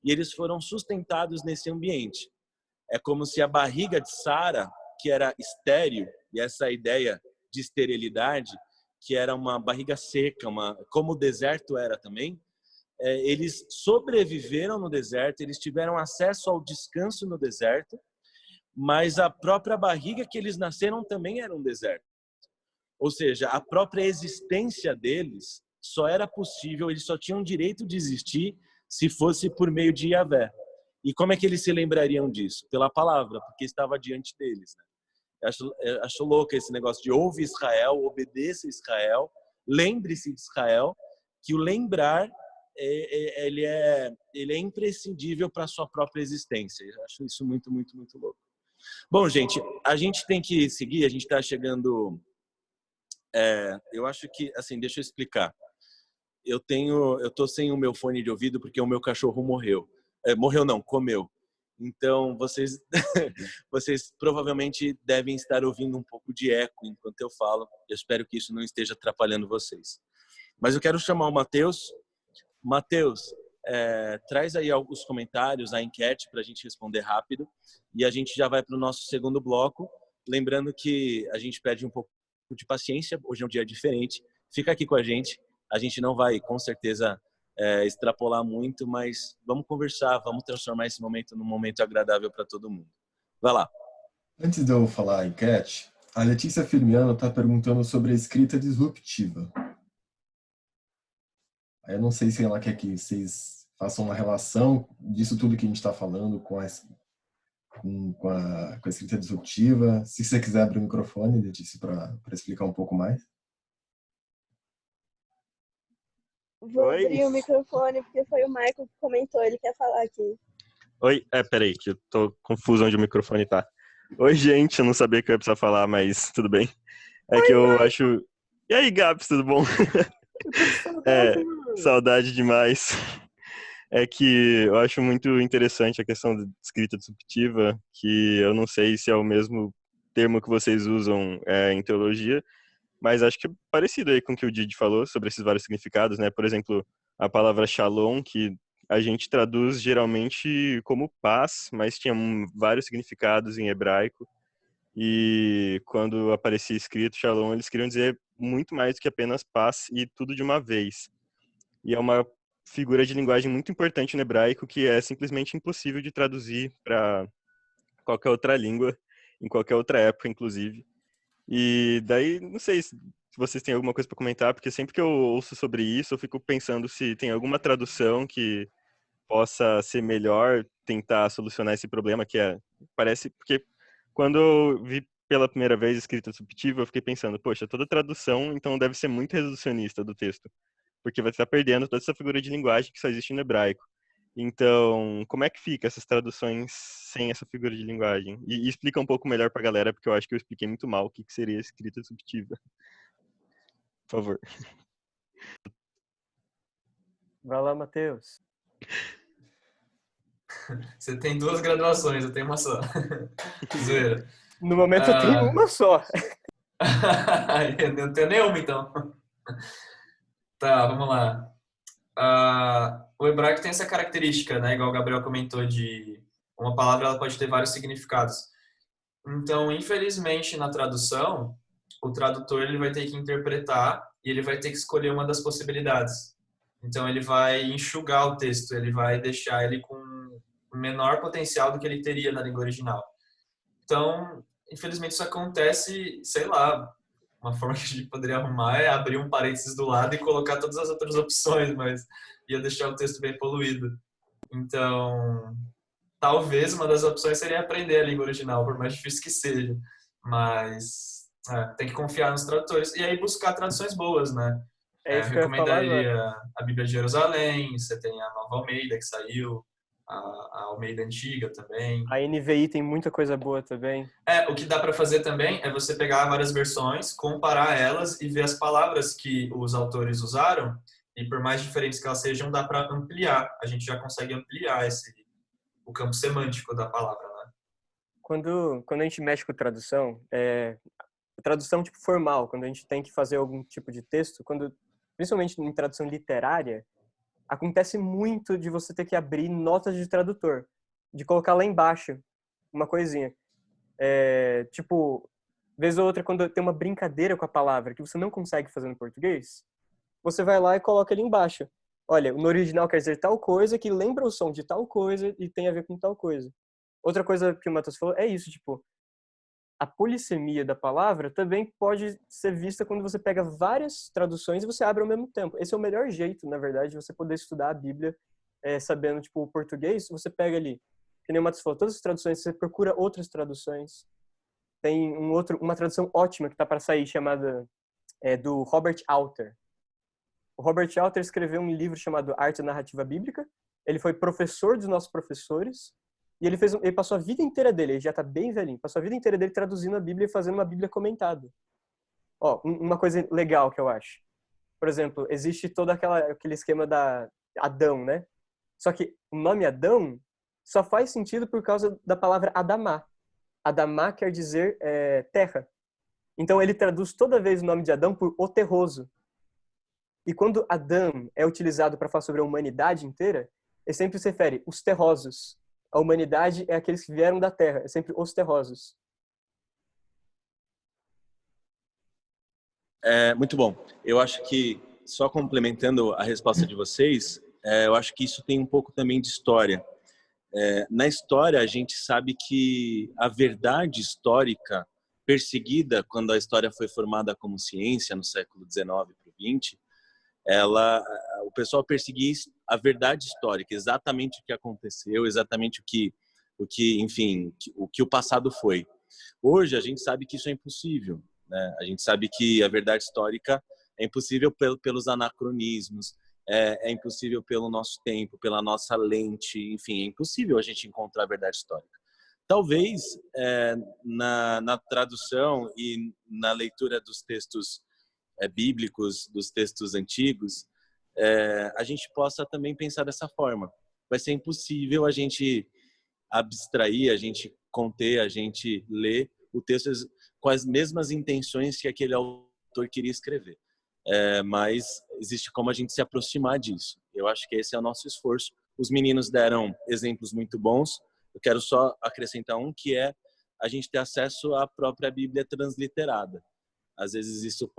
e eles foram sustentados nesse ambiente. É como se a barriga de Sara, que era estéril, e essa ideia de esterilidade, que era uma barriga seca, como o deserto era também, eles sobreviveram no deserto, eles tiveram acesso ao descanso no deserto, mas a própria barriga que eles nasceram também era um deserto. Ou seja, a própria existência deles só era possível, eles só tinham direito de existir se fosse por meio de Yahvé. E como é que eles se lembrariam disso? Pela palavra, porque estava diante deles, né? Eu acho louco esse negócio de ouve Israel, obedeça Israel, lembre-se de Israel, que o lembrar ele é imprescindível para a sua própria existência. Eu acho isso muito, muito, muito louco. Bom, gente, a gente tem que seguir, a gente está chegando... eu acho que, assim, deixa eu explicar. Eu tô sem o meu fone de ouvido porque o meu cachorro morreu. Morreu não, comeu. Então, vocês provavelmente devem estar ouvindo um pouco de eco enquanto eu falo. Eu espero que isso não esteja atrapalhando vocês. Mas eu quero chamar o Matheus. Matheus, traz aí os comentários, a enquete para a gente responder rápido. E a gente já vai para o nosso segundo bloco. Lembrando que a gente pede um pouco de paciência. Hoje é um dia diferente. Fica aqui com a gente. A gente não vai, com certeza, extrapolar muito, mas vamos conversar, vamos transformar esse momento num momento agradável para todo mundo. Vai lá. Antes de eu falar a enquete, a Letícia Firmiano está perguntando sobre a escrita disruptiva. Aí eu não sei se ela quer que vocês façam uma relação disso tudo que a gente está falando com a escrita disruptiva. Se você quiser abrir o microfone, Letícia, para explicar um pouco mais. Vou abrir o microfone porque foi o Michael que comentou, ele quer falar aqui. Oi, peraí, que eu tô confuso onde o microfone tá. Oi, gente, eu não sabia que eu ia precisar falar, mas tudo bem. Oi, que eu Michael. acho... E aí, Gabs, tudo bom? Saudade demais. É que eu acho muito interessante a questão da escrita disruptiva, que eu não sei se é o mesmo termo que vocês usam em teologia, mas acho que é parecido aí com o que o Didi falou sobre esses vários significados, né? Por exemplo, a palavra shalom, que a gente traduz geralmente como paz, mas tinha vários significados em hebraico. E quando aparecia escrito shalom, eles queriam dizer muito mais do que apenas paz e tudo de uma vez. E é uma figura de linguagem muito importante no hebraico que é simplesmente impossível de traduzir para qualquer outra língua, em qualquer outra época, inclusive. E daí, não sei se vocês têm alguma coisa para comentar, porque sempre que eu ouço sobre isso, eu fico pensando se tem alguma tradução que possa ser melhor, tentar solucionar esse problema, parece, porque quando eu vi pela primeira vez escrita disruptiva, eu fiquei pensando, poxa, toda tradução, então, deve ser muito reducionista do texto, porque vai estar perdendo toda essa figura de linguagem que só existe no hebraico. Então, como é que fica essas traduções sem essa figura de linguagem? E explica um pouco melhor pra galera, porque eu acho que eu expliquei muito mal o que seria escrita disruptiva. Por favor. Vai lá, Matheus. Você tem 2 graduações, eu tenho uma só. Zoeira. No momento eu tenho uma só. Eu não tenho nenhuma, então. Tá, vamos lá. O hebraico tem essa característica, né? Igual o Gabriel comentou, de uma palavra ela pode ter vários significados. Então, infelizmente, na tradução, o tradutor ele vai ter que interpretar e ele vai ter que escolher uma das possibilidades. Então, ele vai enxugar o texto, ele vai deixar ele com menor potencial do que ele teria na língua original. Então, infelizmente, isso acontece, sei lá, uma forma que a gente poderia arrumar é abrir um parênteses do lado e colocar todas as outras opções, mas ia deixar o texto bem poluído. Então, talvez uma das opções seria aprender a língua original, por mais difícil que seja. Mas tem que confiar nos tradutores. E aí buscar traduções boas, né? É isso Eu que eu ia falar recomendaria agora. a Bíblia de Jerusalém, você tem a Nova Almeida que saiu, a Almeida Antiga também. A NVI tem muita coisa boa também. O que dá para fazer também é você pegar várias versões, comparar elas e ver as palavras que os autores usaram, e por mais diferentes que elas sejam, dá para ampliar. A gente já consegue ampliar o campo semântico da palavra, né? Quando a gente mexe com tradução, tradução tipo formal, quando a gente tem que fazer algum tipo de texto, principalmente em tradução literária, acontece muito de você ter que abrir notas de tradutor, de colocar lá embaixo uma coisinha. Tipo, vez ou outra, quando tem uma brincadeira com a palavra que você não consegue fazer no português, você vai lá e coloca ali embaixo. Olha, no original quer dizer tal coisa, que lembra o som de tal coisa e tem a ver com tal coisa. Outra coisa que o Matheus falou é isso, tipo, a polissemia da palavra também pode ser vista quando você pega várias traduções e você abre ao mesmo tempo. Esse é o melhor jeito, na verdade, de você poder estudar a Bíblia sabendo, tipo, o português. Você pega ali, que nem o Matheus falou, todas as traduções, você procura outras traduções. Tem uma tradução ótima que está para sair, chamada do Robert Alter. O Robert Alter escreveu um livro chamado Arte da Narrativa Bíblica. Ele foi professor dos nossos professores. E ele passou a vida inteira dele, ele já está bem velhinho, passou a vida inteira dele traduzindo a Bíblia e fazendo uma Bíblia comentada. Uma coisa legal que eu acho. Por exemplo, existe todo aquele esquema da Adão, né? Só que o nome Adão só faz sentido por causa da palavra Adamá. Adamá quer dizer terra. Então ele traduz toda vez o nome de Adão por o terroso. E quando Adão é utilizado para falar sobre a humanidade inteira, ele sempre se refere os terrosos. A humanidade é aqueles que vieram da terra, é sempre os terrosos. Muito bom. Eu acho que, só complementando a resposta de vocês, eu acho que isso tem um pouco também de história. Na história, a gente sabe que a verdade histórica perseguida quando a história foi formada como ciência no século XIX para o XX, o pessoal perseguia a verdade histórica, exatamente o que aconteceu, exatamente o que o passado foi. Hoje a gente sabe que isso é impossível, né? A gente sabe que a verdade histórica é impossível pelos anacronismos, é impossível pelo nosso tempo, pela nossa lente, enfim, é impossível a gente encontrar a verdade histórica. Talvez na tradução e na leitura dos textos bíblicos, dos textos antigos, a gente possa também pensar dessa forma. Vai ser impossível a gente abstrair, a gente conter, a gente ler o texto com as mesmas intenções que aquele autor queria escrever. Mas existe como a gente se aproximar disso. Eu acho que esse é o nosso esforço. Os meninos deram exemplos muito bons. Eu quero só acrescentar um, que é a gente ter acesso à própria Bíblia transliterada. Às vezes isso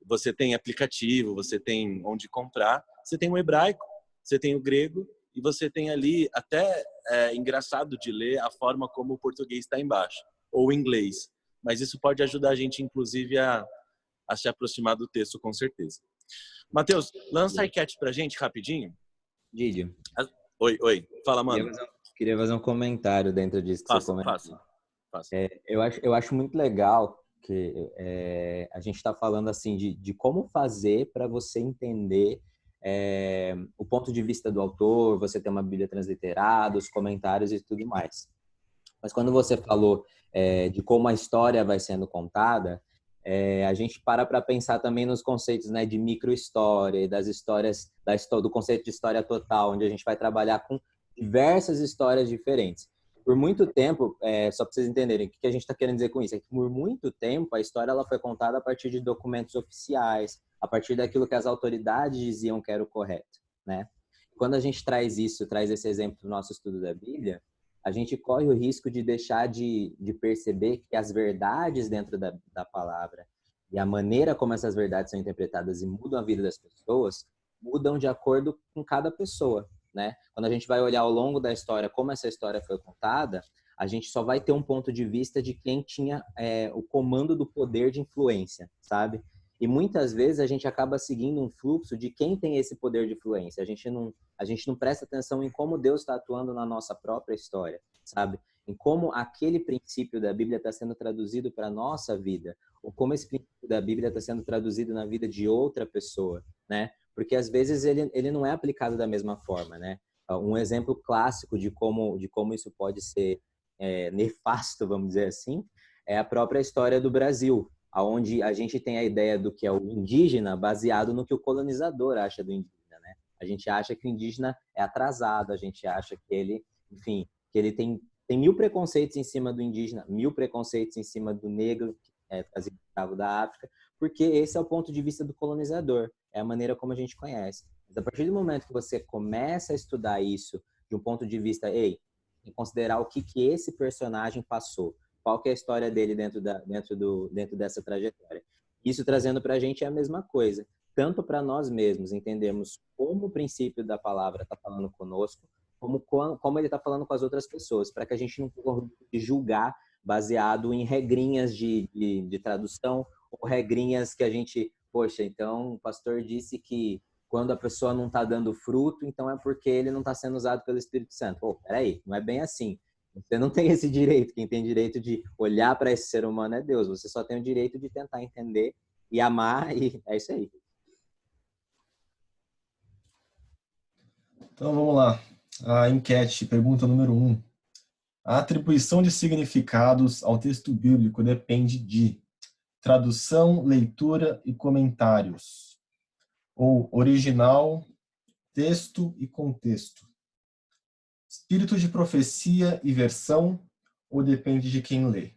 você tem aplicativo, você tem onde comprar, você tem o hebraico, você tem o grego, e você tem ali, até engraçado de ler, a forma como o português está embaixo, ou o inglês. Mas isso pode ajudar a gente, inclusive, a se aproximar do texto, com certeza. Matheus, lança a enquete pra gente, rapidinho. Didio. Oi. Fala, mano. Queria fazer um comentário dentro disso que você comentou. Faça. Eu acho muito legal que a gente está falando assim de como fazer para você entender o ponto de vista do autor, você ter uma Bíblia transliterada, os comentários e tudo mais. Mas quando você falou de como a história vai sendo contada, a gente para pensar também nos conceitos, né, de microhistória e das histórias, do conceito de história total, onde a gente vai trabalhar com diversas histórias diferentes. Por muito tempo, só para vocês entenderem o que a gente está querendo dizer com isso, é que por muito tempo a história ela foi contada a partir de documentos oficiais, a partir daquilo que as autoridades diziam que era o correto, né? Quando a gente traz esse exemplo do nosso estudo da Bíblia, a gente corre o risco de deixar de perceber que as verdades dentro da palavra e a maneira como essas verdades são interpretadas e mudam a vida das pessoas, mudam de acordo com cada pessoa, né? Quando a gente vai olhar ao longo da história como essa história foi contada, a gente só vai ter um ponto de vista de quem tinha o comando do poder de influência, sabe? E muitas vezes a gente acaba seguindo um fluxo de quem tem esse poder de influência. A gente não presta atenção em como Deus está atuando na nossa própria história, sabe? Em como aquele princípio da Bíblia está sendo traduzido para a nossa vida, ou como esse princípio da Bíblia está sendo traduzido na vida de outra pessoa, né? Porque às vezes ele não é aplicado da mesma forma, né? Um exemplo clássico de como isso pode ser nefasto, vamos dizer assim, é a própria história do Brasil, onde a gente tem a ideia do que é o indígena baseado no que o colonizador acha do indígena, né? A gente acha que o indígena é atrasado, a gente acha que ele, enfim, que ele tem 1000 preconceitos em cima do indígena, 1000 preconceitos em cima do negro, trazido escravo da África, porque esse é o ponto de vista do colonizador, é a maneira como a gente conhece. Mas a partir do momento que você começa a estudar isso de um ponto de vista, e considerar o que esse personagem passou, qual que é a história dele dentro dessa trajetória. Isso trazendo para a gente é a mesma coisa, tanto para nós mesmos entendermos como o princípio da palavra está falando conosco, como ele está falando com as outras pessoas, para que a gente não corra de julgar baseado em regrinhas de tradução ou regrinhas que a gente, poxa, então o pastor disse que quando a pessoa não está dando fruto, então é porque ele não está sendo usado pelo Espírito Santo. Pô, peraí, não é bem assim. Você não tem esse direito. Quem tem direito de olhar para esse ser humano é Deus. Você só tem o direito de tentar entender e amar, e é isso aí. Então vamos lá. A enquete, pergunta número 1. A atribuição de significados ao texto bíblico depende de tradução, leitura e comentários, ou original, texto e contexto. Espírito de profecia e versão, ou depende de quem lê?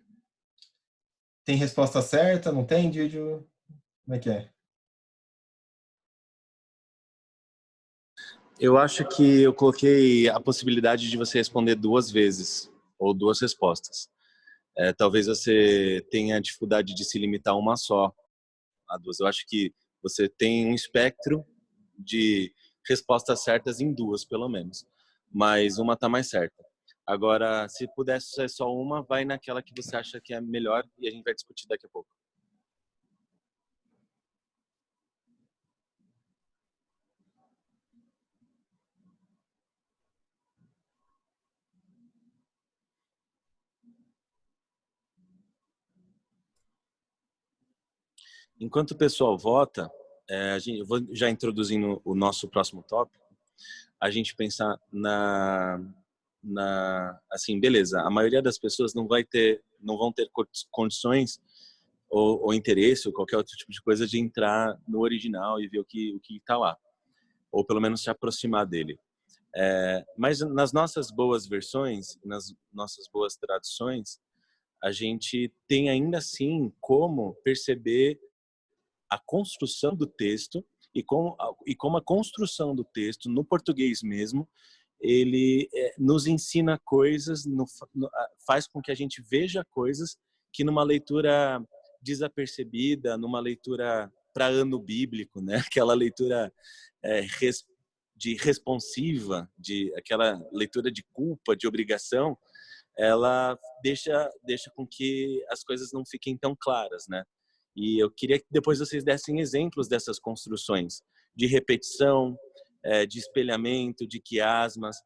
Tem resposta certa? Não tem, Didio? Como é que é? Eu acho que eu coloquei a possibilidade de você responder 2 vezes, ou 2 respostas. Talvez você tenha dificuldade de se limitar a uma só, a 2. Eu acho que você tem um espectro de respostas certas em 2, pelo menos. Mas uma está mais certa. Agora, se pudesse ser só uma, vai naquela que você acha que é melhor e a gente vai discutir daqui a pouco. Enquanto o pessoal vota, eu vou já introduzindo o nosso próximo tópico, a gente pensar assim, beleza, a maioria das pessoas não vão ter condições ou interesse ou qualquer outro tipo de coisa de entrar no original e ver o que está lá, ou pelo menos se aproximar dele. Mas nas nossas boas versões, nas nossas boas traduções, a gente tem ainda assim como perceber a construção do texto e como a construção do texto no português mesmo, ele nos ensina coisas, faz com que a gente veja coisas que numa leitura desapercebida, numa leitura para ano bíblico, né? Aquela leitura de responsiva, de aquela leitura de culpa, de obrigação, ela deixa com que as coisas não fiquem tão claras, né? E eu queria que depois vocês dessem exemplos dessas construções de repetição, de espelhamento, de quiasmas,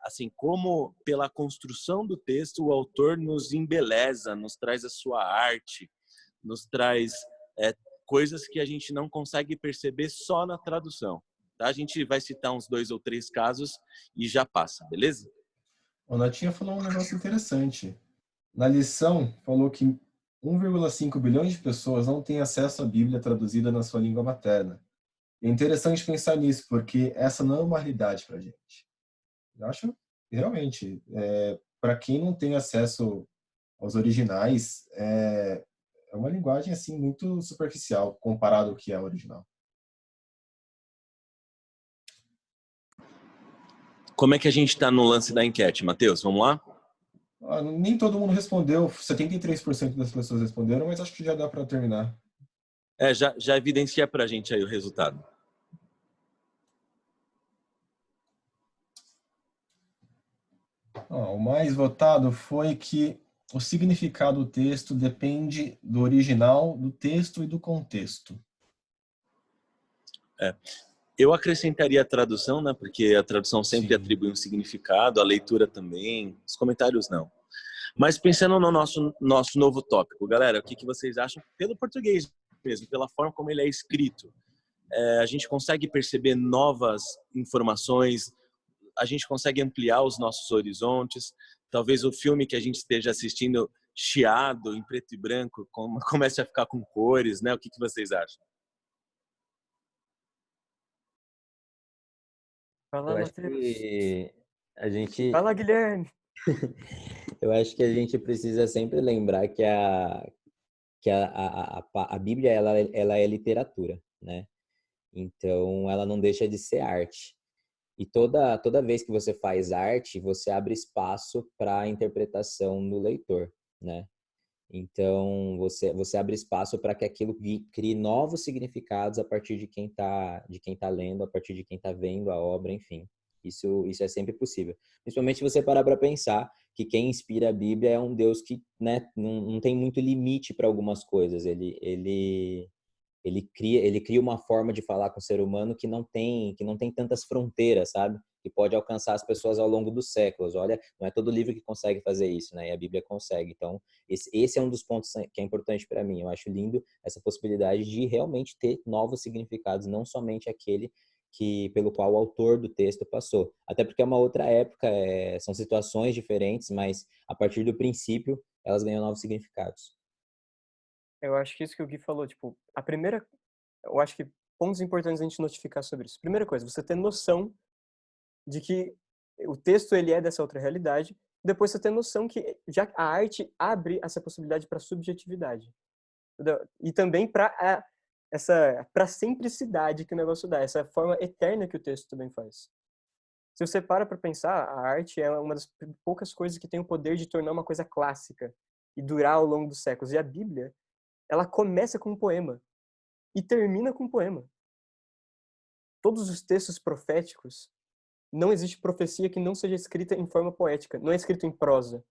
assim como pela construção do texto o autor nos embeleza, nos traz a sua arte, nos traz coisas que a gente não consegue perceber só na tradução. Tá? A gente vai citar uns 2 ou 3 casos e já passa, beleza? O Natinha falou um negócio interessante. Na lição, falou que 1,5 bilhões de pessoas não têm acesso à Bíblia traduzida na sua língua materna. É interessante pensar nisso, porque essa não é uma realidade para a gente. Eu acho, realmente, para quem não tem acesso aos originais, é uma linguagem assim muito superficial comparado ao que é o original. Como é que a gente está no lance da enquete, Matheus? Vamos lá? Nem todo mundo respondeu, 73% das pessoas responderam, mas acho que já dá para terminar. Já evidencia para a gente aí o resultado. O mais votado foi que o significado do texto depende do original, do texto e do contexto. Eu acrescentaria a tradução, né? Porque a tradução sempre atribui um significado, a leitura também, os comentários não. Mas pensando no nosso novo tópico, galera, o que vocês acham pelo português mesmo, pela forma como ele é escrito? A gente consegue perceber novas informações, a gente consegue ampliar os nossos horizontes. Talvez o filme que a gente esteja assistindo chiado, em preto e branco, comece a ficar com cores, né? O que vocês acham? Eu acho que a gente... Fala, Guilherme! Eu acho que a gente precisa sempre lembrar que a Bíblia ela é literatura, né? Então, ela não deixa de ser arte. E toda vez que você faz arte, você abre espaço para a interpretação do leitor, né? Então, você abre espaço para que aquilo crie novos significados a partir de quem tá lendo, a partir de quem está vendo a obra, enfim. Isso é sempre possível. Principalmente se você parar para pensar que quem inspira a Bíblia é um Deus que, né, não tem muito limite para algumas coisas. Ele cria uma forma de falar com o ser humano que não tem tantas fronteiras, sabe? Que pode alcançar as pessoas ao longo dos séculos. Olha, não é todo livro que consegue fazer isso, né? E a Bíblia consegue. Então, esse é um dos pontos que é importante para mim. Eu acho lindo essa possibilidade de realmente ter novos significados, não somente aquele pelo qual o autor do texto passou. Até porque é uma outra época, são situações diferentes, mas a partir do princípio, elas ganham novos significados. Eu acho que isso que o Gui falou, tipo, eu acho que pontos importantes a gente notificar sobre isso. Primeira coisa, você ter noção de que o texto ele é dessa outra realidade. Depois você ter noção que já a arte abre essa possibilidade para subjetividade. Entendeu? E também para a simplicidade que o negócio dá, essa forma eterna que o texto também faz. Se você para pensar, a arte é uma das poucas coisas que tem o poder de tornar uma coisa clássica e durar ao longo dos séculos. E a Bíblia, ela começa com um poema e termina com um poema. Todos os textos proféticos, não existe profecia que não seja escrita em forma poética, não é escrito em prosa.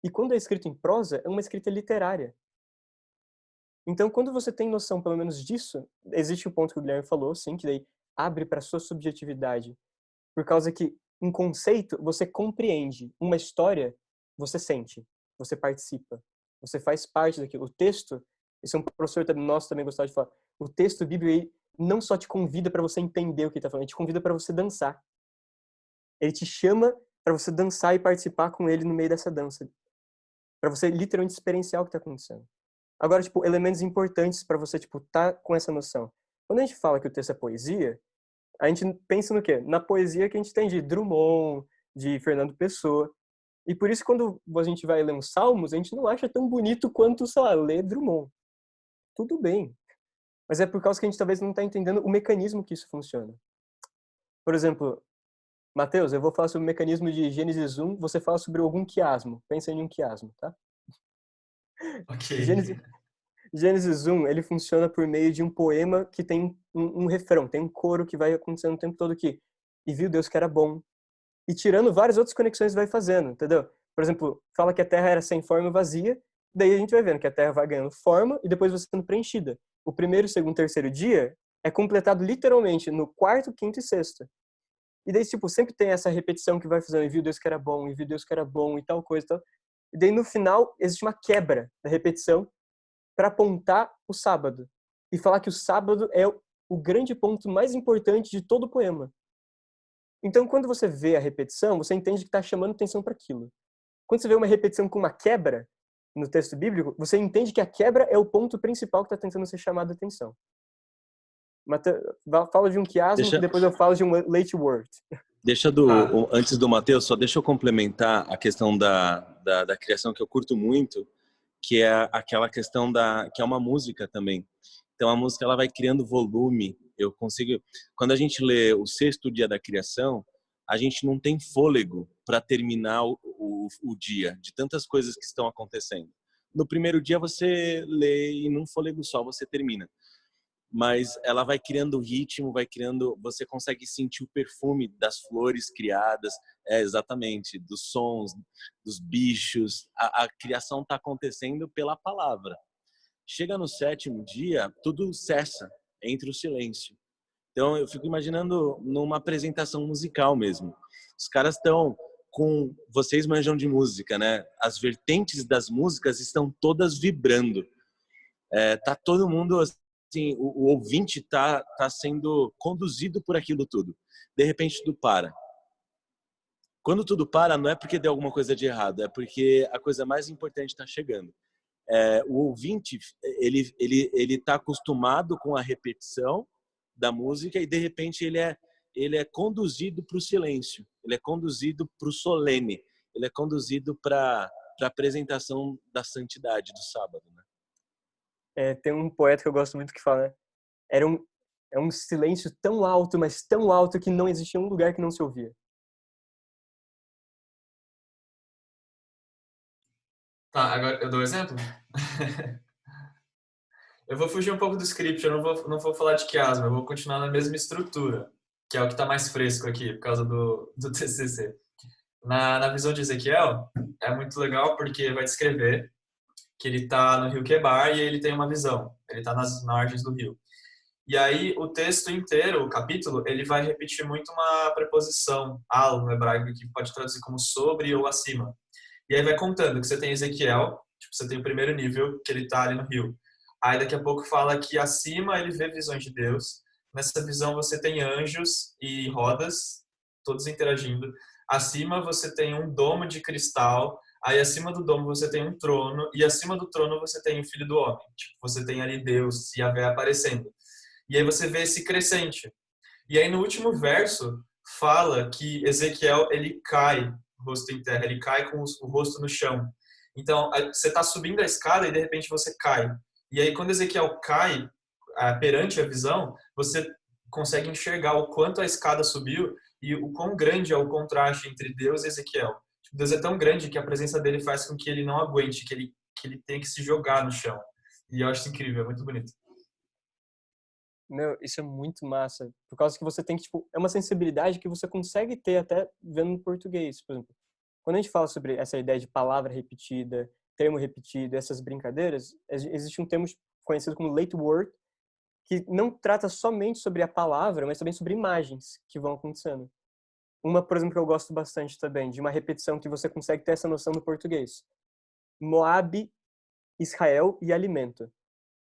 E quando é escrito em prosa, é uma escrita literária. Então, quando você tem noção, pelo menos disso, existe o ponto que o Guilherme falou, sim, que daí abre para a sua subjetividade. Por causa que, um conceito, você compreende. Uma história, você sente, você participa, você faz parte daquilo. O texto, esse é um professor nosso também gostava de falar, o texto bíblico não só te convida para você entender o que ele está falando, ele te convida para você dançar. Ele te chama para você dançar e participar com ele no meio dessa dança. Para você literalmente experienciar o que está acontecendo. Agora, tipo, elementos importantes para você, tipo, tá com essa noção. Quando a gente fala que o texto é poesia, a gente pensa no quê? Na poesia que a gente tem de Drummond, de Fernando Pessoa. E por isso, quando a gente vai ler uns salmos, a gente não acha tão bonito quanto, sei lá, ler Drummond. Tudo bem. Mas é por causa que a gente talvez não está entendendo o mecanismo que isso funciona. Por exemplo, Matheus, eu vou falar sobre o mecanismo de Gênesis 1, você fala sobre algum quiasmo. Pensa em um quiasmo, tá? Ok. Gênesis 1, ele funciona por meio de um poema que tem um refrão, tem um coro que vai acontecendo o tempo todo aqui. E viu Deus que era bom. E tirando várias outras conexões vai fazendo, entendeu? Por exemplo, fala que a terra era sem forma e vazia, daí a gente vai vendo que a terra vai ganhando forma e depois vai sendo preenchida. O primeiro, segundo, terceiro dia é completado literalmente no quarto, quinto e sexto. E daí, tipo, sempre tem essa repetição que vai fazendo, e viu Deus que era bom, e viu Deus que era bom, e tal coisa e tal. E daí, no final, existe uma quebra da repetição para apontar o sábado. E falar que o sábado é o grande ponto mais importante de todo o poema. Então, quando você vê a repetição, você entende que está chamando atenção para aquilo. Quando você vê uma repetição com uma quebra no texto bíblico, você entende que a quebra é o ponto principal que está tentando ser chamado a atenção. Fala de um quiasmo, depois eu falo de um late word. Antes do Matheus, só deixa eu complementar a questão da criação que eu curto muito, que é aquela questão que é uma música também. Então a música ela vai criando volume. Quando a gente lê o sexto dia da criação, a gente não tem fôlego para terminar o dia, de tantas coisas que estão acontecendo. No primeiro dia você lê e num fôlego só você termina. Mas ela vai criando ritmo, você consegue sentir o perfume das flores criadas, exatamente, dos sons, dos bichos. A criação está acontecendo pela palavra. Chega no sétimo dia, tudo cessa, entra o silêncio. Então eu fico imaginando numa apresentação musical mesmo. Os caras estão vocês manjam de música, né? As vertentes das músicas estão todas vibrando. Tá todo mundo assim, o ouvinte tá sendo conduzido por aquilo tudo. De repente tudo para. Quando tudo para, não é porque deu alguma coisa de errado, é porque a coisa mais importante está chegando. O ouvinte, ele tá acostumado com a repetição da música e de repente ele é conduzido para o silêncio, ele é conduzido para o solene, ele é conduzido para a apresentação da santidade do sábado, né? Tem um poeta que eu gosto muito que fala, né? É um silêncio tão alto, mas tão alto que não existia um lugar que não se ouvia. Tá, agora eu dou um exemplo? Eu vou fugir um pouco do script, eu não vou falar de quiasma, eu vou continuar na mesma estrutura, que é o que está mais fresco aqui, por causa do TCC. Na visão de Ezequiel, é muito legal porque vai descrever que ele está no rio Quebar e ele tem uma visão, ele está nas margens do rio. E aí o texto inteiro, o capítulo, ele vai repetir muito uma preposição, al, no hebraico, que pode traduzir como sobre ou acima. E aí vai contando que você tem Ezequiel, tipo, você tem o primeiro nível, que ele está ali no rio. Aí daqui a pouco fala que acima ele vê visões de Deus. Nessa visão você tem anjos e rodas, todos interagindo. Acima você tem um domo de cristal. Aí acima do domo você tem um trono. E acima do trono você tem o Filho do Homem. Tipo, você tem ali Deus, Yahvé aparecendo. E aí você vê esse crescente. E aí no último verso fala que Ezequiel, ele cai, rosto em terra. Ele cai com o rosto no chão. Então, você está subindo a escada e de repente você cai. E aí, quando Ezequiel cai perante a visão, você consegue enxergar o quanto a escada subiu e o quão grande é o contraste entre Deus e Ezequiel. Deus é tão grande que a presença dele faz com que ele não aguente, que ele tenha que se jogar no chão. E eu acho isso incrível, é muito bonito. Meu, isso é muito massa. Por causa que você tem que, tipo, é uma sensibilidade que você consegue ter até vendo no português, por exemplo. Quando a gente fala sobre essa ideia de palavra repetida, termo repetido, essas brincadeiras, existe um termo conhecido como late word, que não trata somente sobre a palavra, mas também sobre imagens que vão acontecendo. Uma, por exemplo, que eu gosto bastante também, de uma repetição que você consegue ter essa noção no português. Moabe, Israel e alimento.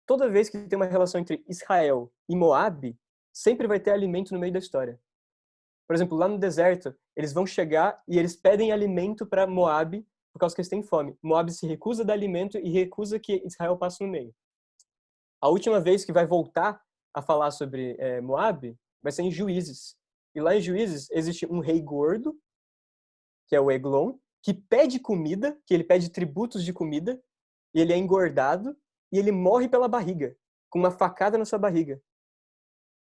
Toda vez que tem uma relação entre Israel e Moabe, sempre vai ter alimento no meio da história. Por exemplo, lá no deserto, eles vão chegar e eles pedem alimento para Moabe, por causa que eles têm fome. Moabe se recusa a dar alimento e recusa que Israel passe no meio. A última vez que vai voltar a falar sobre Moabe vai ser em Juízes. E lá em Juízes existe um rei gordo, que é o Eglon, que pede comida, que ele pede tributos de comida, e ele é engordado, e ele morre pela barriga, com uma facada na sua barriga.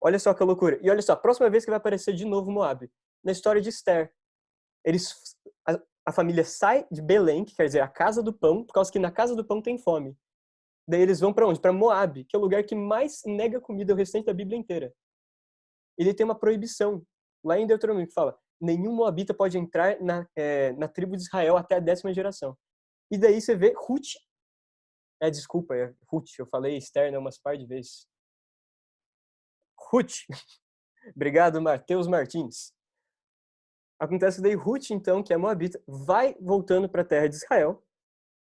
Olha só que loucura. E olha só, a próxima vez que vai aparecer de novo Moabe, na história de Esther. A família sai de Belém, que quer dizer a casa do pão, por causa que na casa do pão tem fome. Daí eles vão para onde? Para Moabe, que é o lugar que mais nega comida ao restante da Bíblia inteira. Ele tem uma proibição, lá em Deuteronômio, que fala: nenhum moabita pode entrar na tribo de Israel até a 10ª geração. E daí você vê Ruth. Desculpa, Ruth, eu falei Esther umas par de vezes. Ruth. Obrigado, Mateus Martins. Acontece que daí Ruth, então, que é moabita, vai voltando para a terra de Israel.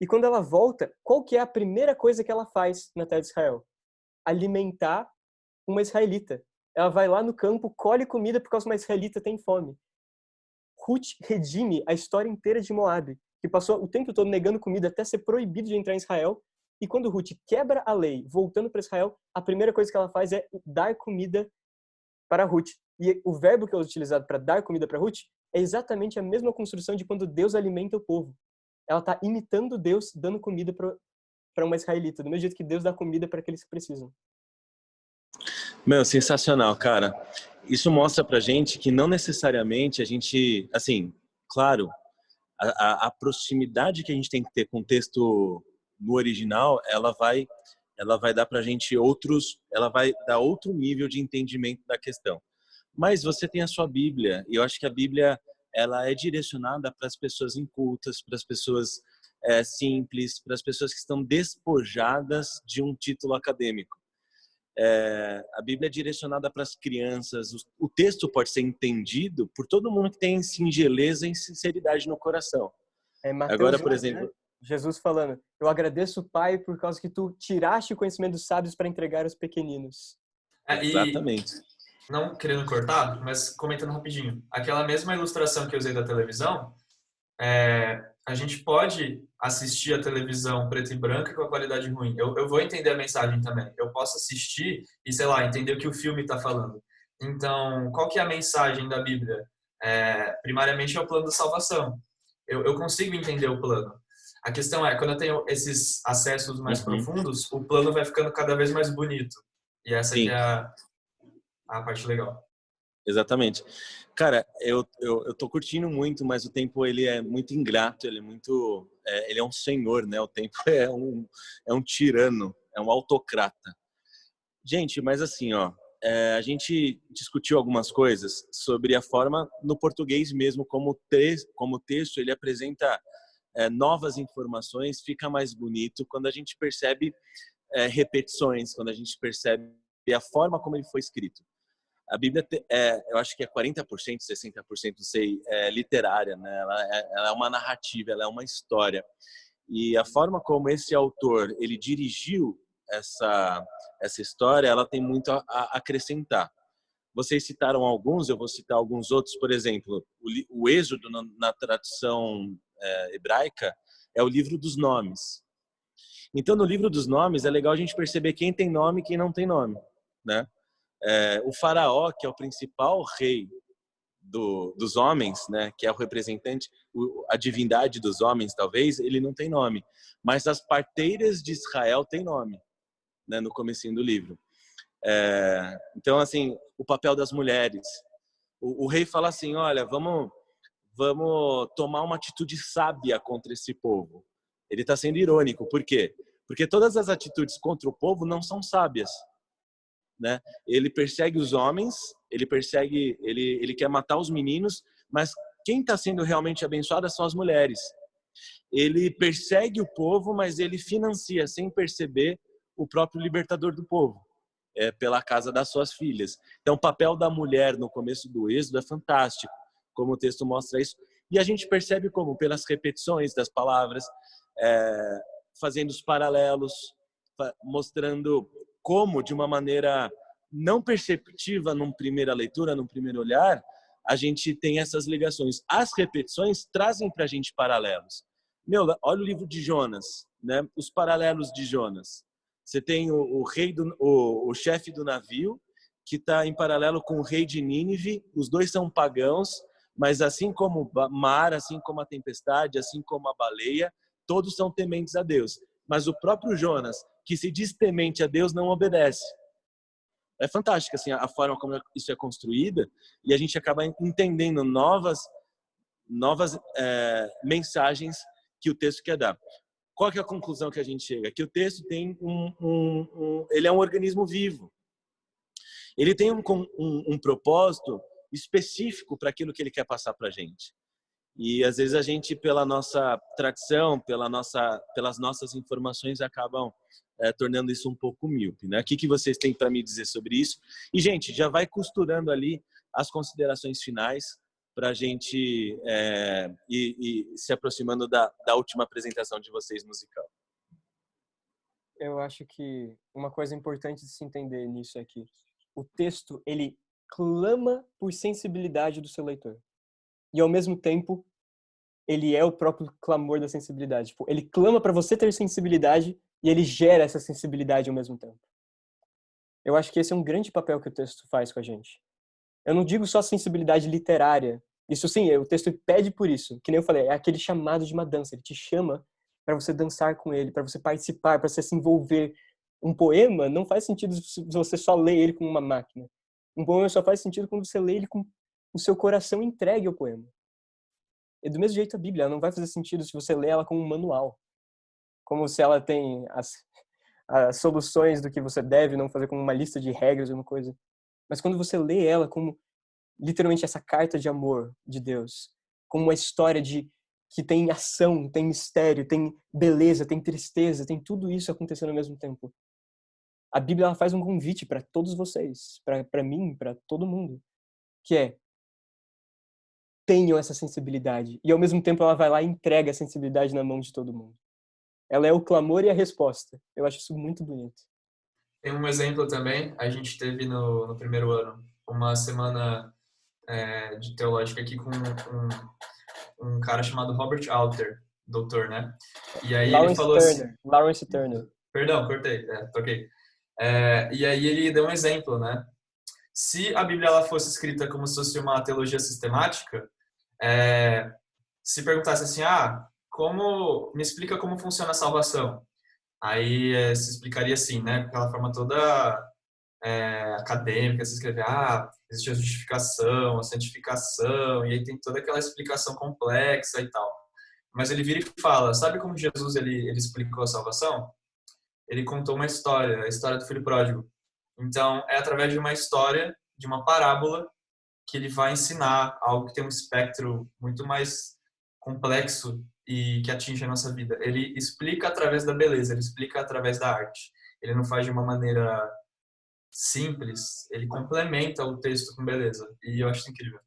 E quando ela volta, qual que é a primeira coisa que ela faz na terra de Israel? Alimentar uma israelita. Ela vai lá no campo, colhe comida por causa que uma israelita tem fome. Ruth redime a história inteira de Moabe, que passou o tempo todo negando comida até ser proibido de entrar em Israel. E quando Ruth quebra a lei, voltando para Israel, a primeira coisa que ela faz é dar comida para Ruth. E o verbo que é utilizado para dar comida para Ruth é exatamente a mesma construção de quando Deus alimenta o povo. Ela está imitando Deus dando comida para uma israelita, do mesmo jeito que Deus dá comida para aqueles que precisam. Meu, sensacional, cara. Isso mostra pra gente que não necessariamente a gente, assim, claro, a proximidade que a gente tem que ter com o texto no original, ela vai dar pra gente ela vai dar outro nível de entendimento da questão. Mas você tem a sua Bíblia, e eu acho que a Bíblia, ela é direcionada para as pessoas incultas, para as pessoas simples, para as pessoas que estão despojadas de um título acadêmico. A Bíblia é direcionada para as crianças. O texto pode ser entendido por todo mundo que tem singeleza e sinceridade no coração. Mateus Agora, por 11, exemplo... né? Jesus falando, eu agradeço, Pai, por causa que tu tiraste o conhecimento dos sábios para entregar aos pequeninos. Exatamente. Não querendo cortar, mas comentando rapidinho. Aquela mesma ilustração que eu usei da televisão, a gente pode assistir a televisão preta e branca com a qualidade ruim. Eu vou entender a mensagem também. Eu posso assistir e, sei lá, entender o que o filme está falando. Então, qual que é a mensagem da Bíblia? Primariamente é o plano da salvação. Eu consigo entender o plano. A questão é, quando eu tenho esses acessos mais profundos, o plano vai ficando cada vez mais bonito. E essa aqui é a parte legal. Exatamente. Cara, eu tô curtindo muito, mas o tempo ele é muito ingrato, ele é um senhor, né? O tempo é um tirano, é um autocrata. Gente, mas assim, ó, a gente discutiu algumas coisas sobre a forma no português mesmo, como o texto ele apresenta novas informações, fica mais bonito quando a gente percebe repetições, quando a gente percebe a forma como ele foi escrito. A Bíblia, eu acho que é 40%, 60%, não sei, literária, né? Ela é uma narrativa, ela é uma história. E a forma como esse autor, ele dirigiu essa história, ela tem muito a acrescentar. Vocês citaram alguns, eu vou citar alguns outros. Por exemplo, o Êxodo, na tradução hebraica, é o livro dos nomes. Então, no livro dos nomes, é legal a gente perceber quem tem nome e quem não tem nome, né? O faraó, que é o principal rei dos homens, né, que é o representante, a divindade dos homens, talvez, ele não tem nome. Mas as parteiras de Israel têm nome, né, no comecinho do livro. Então, assim, o papel das mulheres. O rei fala assim, olha, vamos tomar uma atitude sábia contra esse povo. Ele está sendo irônico. Por quê? Porque todas as atitudes contra o povo não são sábias. Né? Ele persegue os homens, ele quer matar os meninos, mas quem está sendo realmente abençoado são as mulheres. Ele persegue o povo, mas ele financia, sem perceber, o próprio libertador do povo, pela casa das suas filhas. Então, o papel da mulher no começo do Êxodo é fantástico, como o texto mostra isso. E a gente percebe como, pelas repetições das palavras, fazendo os paralelos, mostrando como, de uma maneira não perceptiva numa primeira leitura, num primeiro olhar, a gente tem essas ligações. As repetições trazem para a gente paralelos. Olha o livro de Jonas, né? Os paralelos de Jonas. Você tem o chefe do navio, que está em paralelo com o rei de Nínive. Os dois são pagãos, mas assim como o mar, assim como a tempestade, assim como a baleia, todos são tementes a Deus. Mas o próprio Jonas, que se diz temente a Deus, não obedece. É fantástico assim, a forma como isso é construída, e a gente acaba entendendo novas mensagens que o texto quer dar. Qual que é a conclusão que a gente chega? Que o texto tem ele é um organismo vivo. Ele tem um propósito específico para aquilo que ele quer passar para a gente. E às vezes a gente, pela nossa tradição, pelas nossas informações, acabam tornando isso um pouco míope, né? O que vocês têm para me dizer sobre isso? E, gente, já vai costurando ali as considerações finais para a gente ir se aproximando da última apresentação de vocês musical. Eu acho que uma coisa importante de se entender nisso é que o texto, ele clama por sensibilidade do seu leitor. E, ao mesmo tempo, ele é o próprio clamor da sensibilidade. Tipo, ele clama para você ter sensibilidade e ele gera essa sensibilidade ao mesmo tempo. Eu acho que esse é um grande papel que o texto faz com a gente. Eu não digo só sensibilidade literária. Isso sim, o texto pede por isso. Que nem eu falei, é aquele chamado de uma dança. Ele te chama para você dançar com ele, para você participar, para você se envolver. Um poema não faz sentido se você só lê ele com uma máquina. Um poema só faz sentido quando você lê ele com o seu coração entregue ao poema. E do mesmo jeito a Bíblia, ela não vai fazer sentido se você lê ela como um manual. Como se ela tem as soluções do que você deve não fazer, como uma lista de regras ou uma coisa. Mas quando você lê ela como literalmente essa carta de amor de Deus, como uma história que tem ação, tem mistério, tem beleza, tem tristeza, tem tudo isso acontecendo ao mesmo tempo. A Bíblia ela faz um convite para todos vocês, para mim, para todo mundo, que é: tenham essa sensibilidade. E ao mesmo tempo ela vai lá e entrega a sensibilidade na mão de todo mundo. Ela é o clamor e a resposta. Eu acho isso muito bonito. Tem um exemplo também, a gente teve no primeiro ano uma semana de teológica aqui com um cara chamado Robert Alter, doutor, né? E aí ele falou assim... Lawrence Turner. Perdão, cortei, troquei. E aí ele deu um exemplo, né? Se a Bíblia ela fosse escrita como se fosse uma teologia sistemática, se perguntasse assim, me explica como funciona a salvação. Aí se explicaria assim, né? Aquela forma toda acadêmica, se escrever, existe a justificação, a santificação, e aí tem toda aquela explicação complexa e tal. Mas ele vira e fala, sabe como Jesus ele explicou a salvação? Ele contou uma história, a história do filho pródigo. Então, é através de uma história, de uma parábola, que ele vai ensinar algo que tem um espectro muito mais complexo e que atinge a nossa vida. Ele explica através da beleza, ele explica através da arte. Ele não faz de uma maneira simples, ele complementa o texto com beleza. E eu acho isso incrível.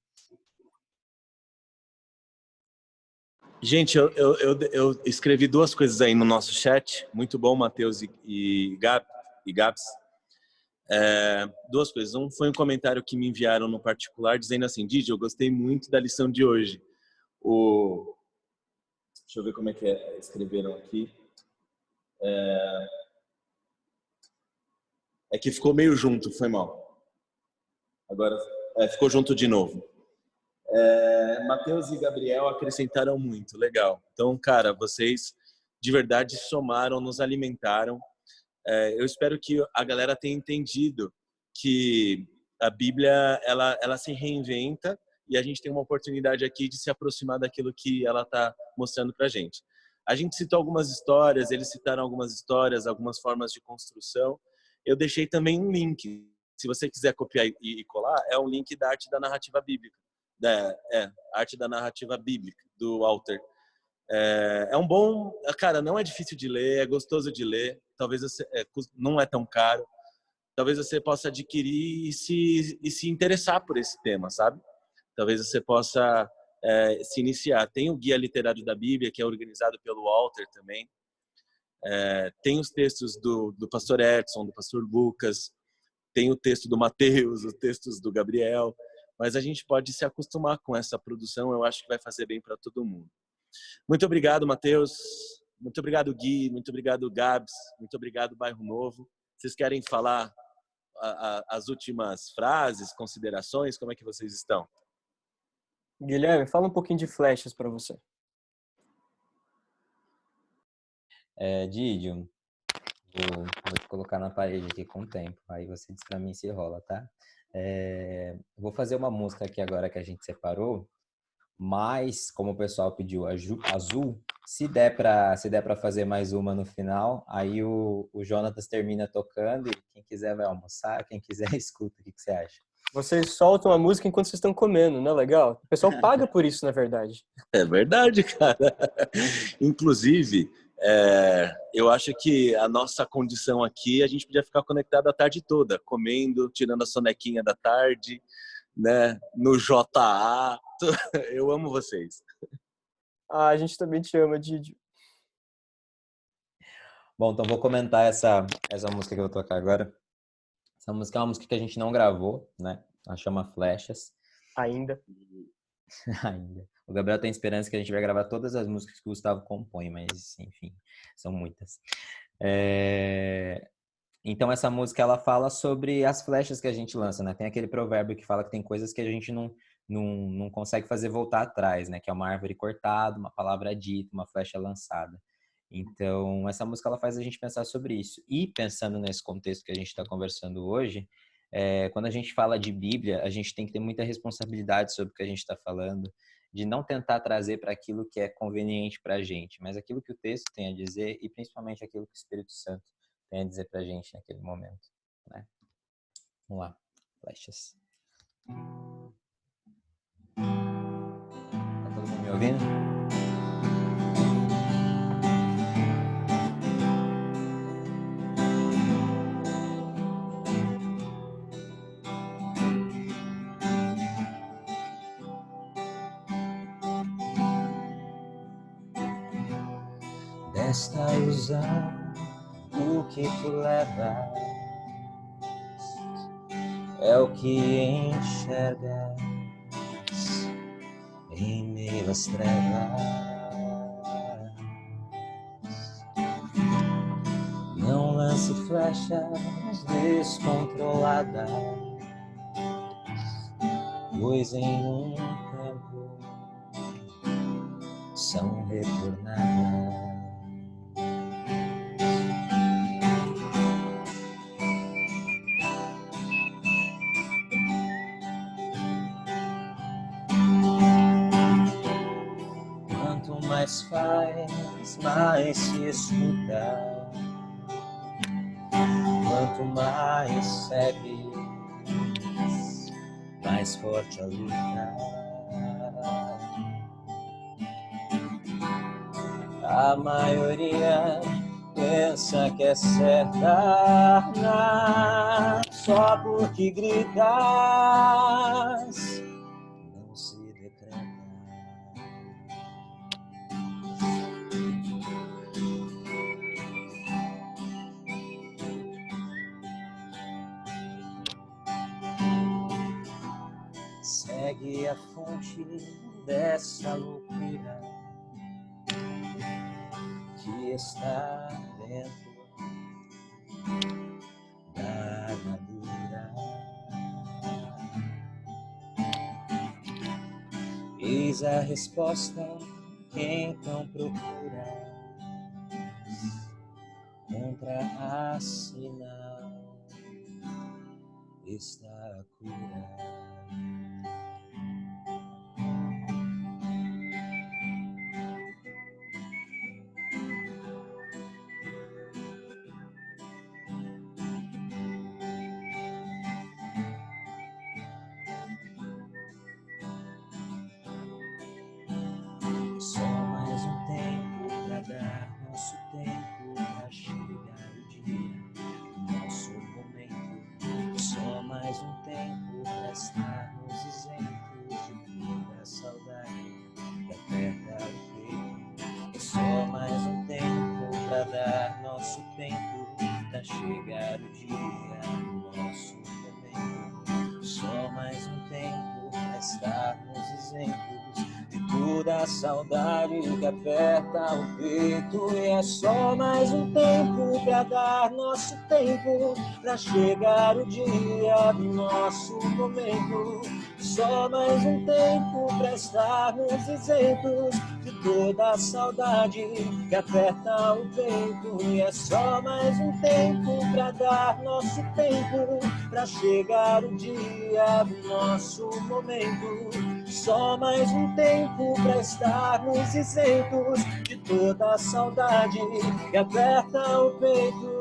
Gente, eu escrevi duas coisas aí no nosso chat. Muito bom, Matheus e Gabs. Duas coisas. Um foi um comentário que me enviaram no particular, dizendo assim: Didi, eu gostei muito da lição de hoje. Deixa eu ver como é que escreveram aqui. É que ficou meio junto, foi mal. Agora ficou junto de novo. Matheus e Gabriel acrescentaram muito, legal. Então, cara, vocês de verdade somaram, nos alimentaram. Eu espero que a galera tenha entendido que a Bíblia ela se reinventa e a gente tem uma oportunidade aqui de se aproximar daquilo que ela está mostrando para a gente. A gente citou algumas histórias, eles citaram algumas histórias, algumas formas de construção. Eu deixei também um link. Se você quiser copiar e colar, é um link da Arte da Narrativa Bíblica. Arte da Narrativa Bíblica, do Alter. É um bom... Cara, não é difícil de ler, é gostoso de ler. Talvez não é tão caro. Talvez você possa adquirir e se interessar por esse tema, sabe? Talvez você possa se iniciar. Tem o Guia Literário da Bíblia, que é organizado pelo Alter também. Tem os textos do pastor Edson, do pastor Lucas. Tem o texto do Matheus, os textos do Gabriel. Mas a gente pode se acostumar com essa produção. Eu acho que vai fazer bem para todo mundo. Muito obrigado, Matheus. Muito obrigado, Gui. Muito obrigado, Gabs. Muito obrigado, Bairro Novo. Vocês querem falar as últimas frases, considerações? Como é que vocês estão? Guilherme, fala um pouquinho de flechas para você. Didio, vou te colocar na parede aqui com o tempo. Aí você diz para mim se rola, tá? Vou fazer uma música aqui agora que a gente separou, mas como o pessoal pediu azul, se der para fazer mais uma no final, aí o Jonatas termina tocando e quem quiser vai almoçar, quem quiser escuta. O que você acha? Vocês soltam a música enquanto vocês estão comendo, não é legal? O pessoal paga por isso, na verdade. É verdade, cara. Inclusive, eu acho que a nossa condição aqui, a gente podia ficar conectado a tarde toda, comendo, tirando a sonequinha da tarde, né? No JA. Eu amo vocês. A gente também te ama, Didi. Bom, então vou comentar essa música que eu vou tocar agora. Essa música é uma música que a gente não gravou, né? Ela chama Flechas. Ainda. O Gabriel tem esperança que a gente vai gravar todas as músicas que o Gustavo compõe, mas, enfim, são muitas. Então essa música ela fala sobre as flechas que a gente lança, né? Tem aquele provérbio que fala que tem coisas que a gente não consegue fazer voltar atrás, né? Que é uma árvore cortada, uma palavra dita, uma flecha lançada. Então essa música ela faz a gente pensar sobre isso. E pensando nesse contexto que a gente está conversando hoje, quando a gente fala de Bíblia, a gente tem que ter muita responsabilidade sobre o que a gente está falando, de não tentar trazer para aquilo que é conveniente para a gente, mas aquilo que o texto tem a dizer e principalmente aquilo que o Espírito Santo tem a dizer pra gente naquele momento, né? Vamos lá, flechas. Tá todo mundo me ouvindo? Desta ilusão o que tu levas é o que enxergas em meio às trevas. Não lance flechas descontroladas, pois em um tempo são retornadas. Mais faz, mais se escuta. Quanto mais segue, mais forte a luta. A maioria pensa que é certa, só porque gritas não se decreta. Segue a fonte dessa loucura que está dentro da armadura. Eis a resposta que então procura contra a sinal está a cura. Só mais um tempo pra dar nosso tempo pra chegar o dia, nosso momento. Só mais um tempo pra estarmos isentos de toda a saudade que aperta o peito. Só mais um tempo pra dar nosso tempo pra chegar o dia, nosso momento. Só mais um tempo pra estarmos isentos de toda a saudade que aperta o peito. E é só mais um tempo pra dar nosso tempo pra chegar o dia do nosso momento. Só mais um tempo pra estarmos isentos de toda a saudade que aperta o peito. E é só mais um tempo pra dar nosso tempo pra chegar o dia do nosso momento. Só mais um tempo pra estarmos isentos de toda a saudade que aperta o peito.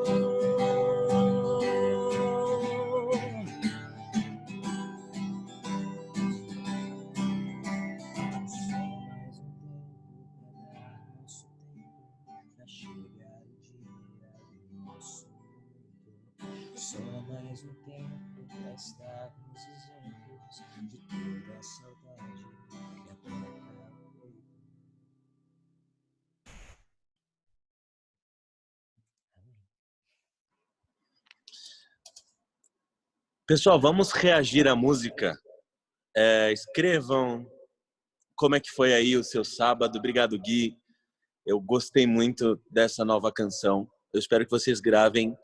Só mais um tempo pra estarmos isentos de toda a saudade que aperta o peito. Pessoal, vamos reagir à música. Escrevam como é que foi aí o seu sábado. Obrigado, Gui. Eu gostei muito dessa nova canção. Eu espero que vocês gravem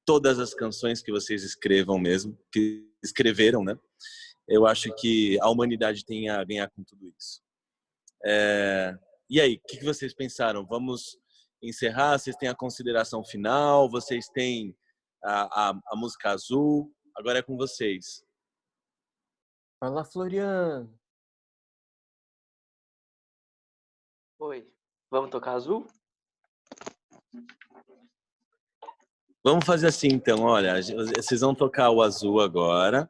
todas as canções que vocês escrevam mesmo, que escreveram, né? Eu acho que a humanidade tem a ganhar com tudo isso. E aí, o que vocês pensaram? Vamos encerrar? Vocês têm a consideração final? Vocês têm a música azul? Agora é com vocês. Vai lá, Floriano. Oi. Vamos tocar azul? Vamos fazer assim, então. Olha, vocês vão tocar o azul agora.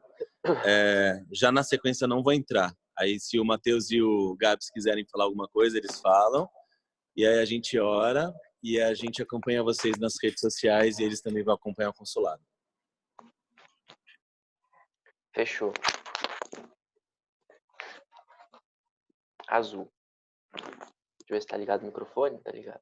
Já na sequência não vou entrar. Aí se o Matheus e o Gabs quiserem falar alguma coisa, eles falam. E aí a gente ora e a gente acompanha vocês nas redes sociais e eles também vão acompanhar o consulado. Fechou. Azul. Deixa eu ver se tá ligado o microfone. Tá ligado.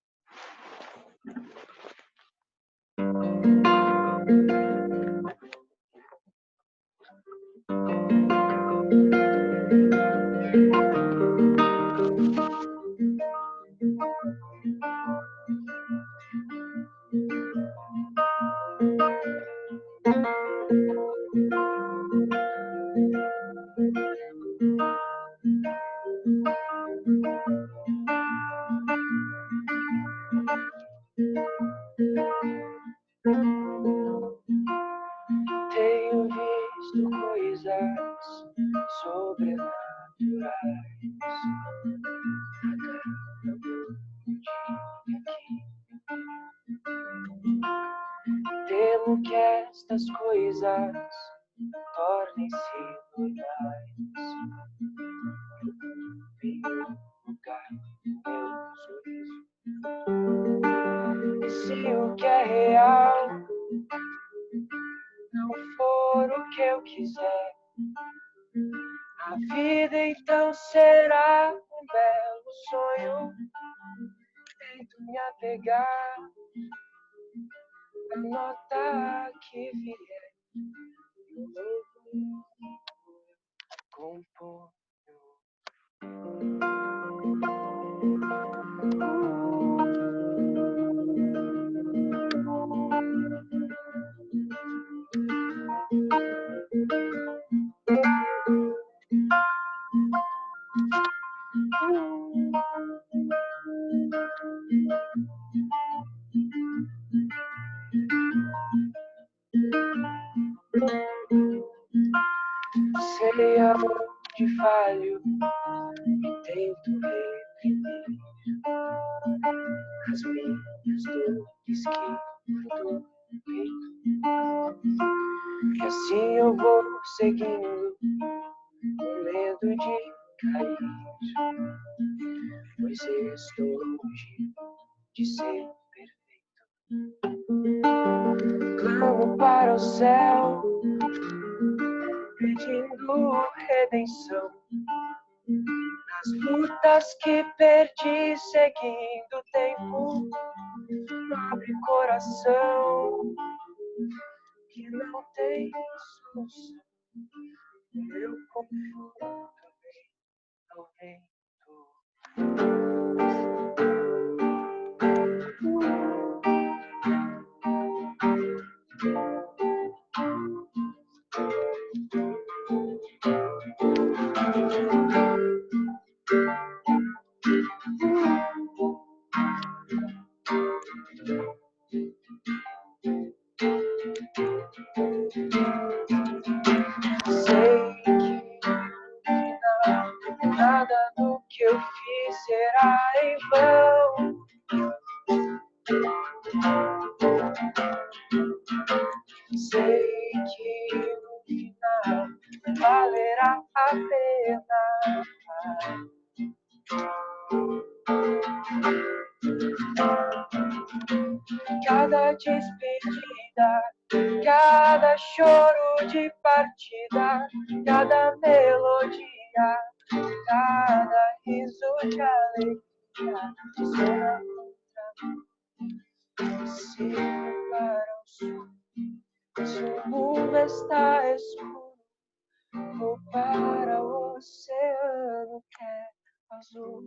Tenho visto coisas sobrenaturais a cada dia aqui. Temo que estas coisas tornem-se normais em um lugar do meu sorriso. E se o que é real não for o que eu quiser, a vida então será um belo sonho. Tento me apegar a nota que vier, e o novo componho. Sei aonde falho e tento reprimir as minhas dores que flutuam no peito. E assim eu vou seguindo com medo de cair, pois estou longe de ser perfeito. Clamo para o céu pedindo redenção nas lutas que perdi, seguindo o tempo. Nobre coração que não tem solução, meu conforto vem ao vento. Sei que nada do que eu fiz será em vão. Sei que no final valerá a pena. Cada despedida, cada choro de partida, cada melodia, cada riso de alegria, será contra mim. Se para o sul, se o mundo está escuro, vou para o oceano que é azul.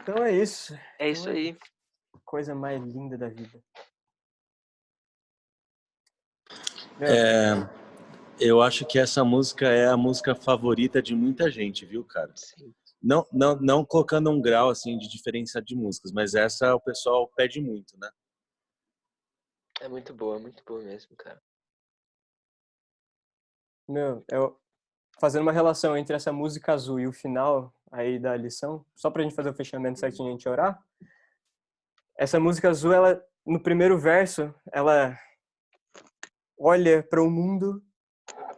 Então é isso. É isso aí. Coisa mais linda da vida. Eu acho que essa música é a música favorita de muita gente, viu, cara? Sim. Não colocando um grau assim de diferença de músicas, mas essa o pessoal pede muito, né? É muito boa mesmo, cara. Fazendo uma relação entre essa música azul e o final aí da lição, só pra gente fazer o fechamento certinho e a gente orar. Essa música azul, ela, no primeiro verso, ela olha para o mundo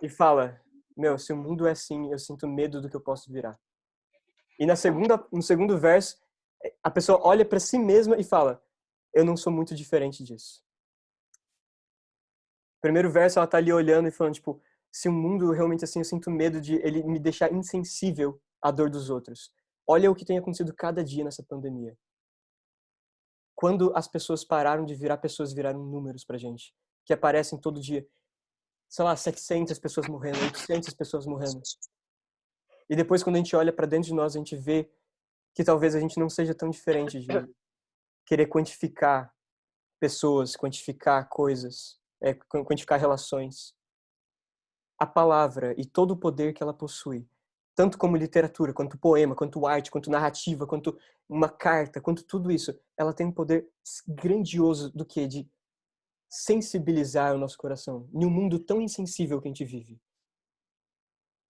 e fala: se o mundo é assim, eu sinto medo do que eu posso virar. E no segundo verso, a pessoa olha para si mesma e fala: eu não sou muito diferente disso. Primeiro verso, ela tá ali olhando e falando, tipo, se o mundo realmente assim, eu sinto medo de ele me deixar insensível à dor dos outros. Olha o que tem acontecido cada dia nessa pandemia. Quando as pessoas pararam de virar pessoas, viraram números pra gente, que aparecem todo dia. Sei lá, 700 pessoas morrendo, 800 pessoas morrendo. E depois, quando a gente olha pra dentro de nós, a gente vê que talvez a gente não seja tão diferente de querer quantificar pessoas, quantificar coisas, quantificar relações. A palavra e todo o poder que ela possui, tanto como literatura, quanto poema, quanto arte, quanto narrativa, quanto uma carta, quanto tudo isso, ela tem um poder grandioso do que? De sensibilizar o nosso coração em um mundo tão insensível que a gente vive.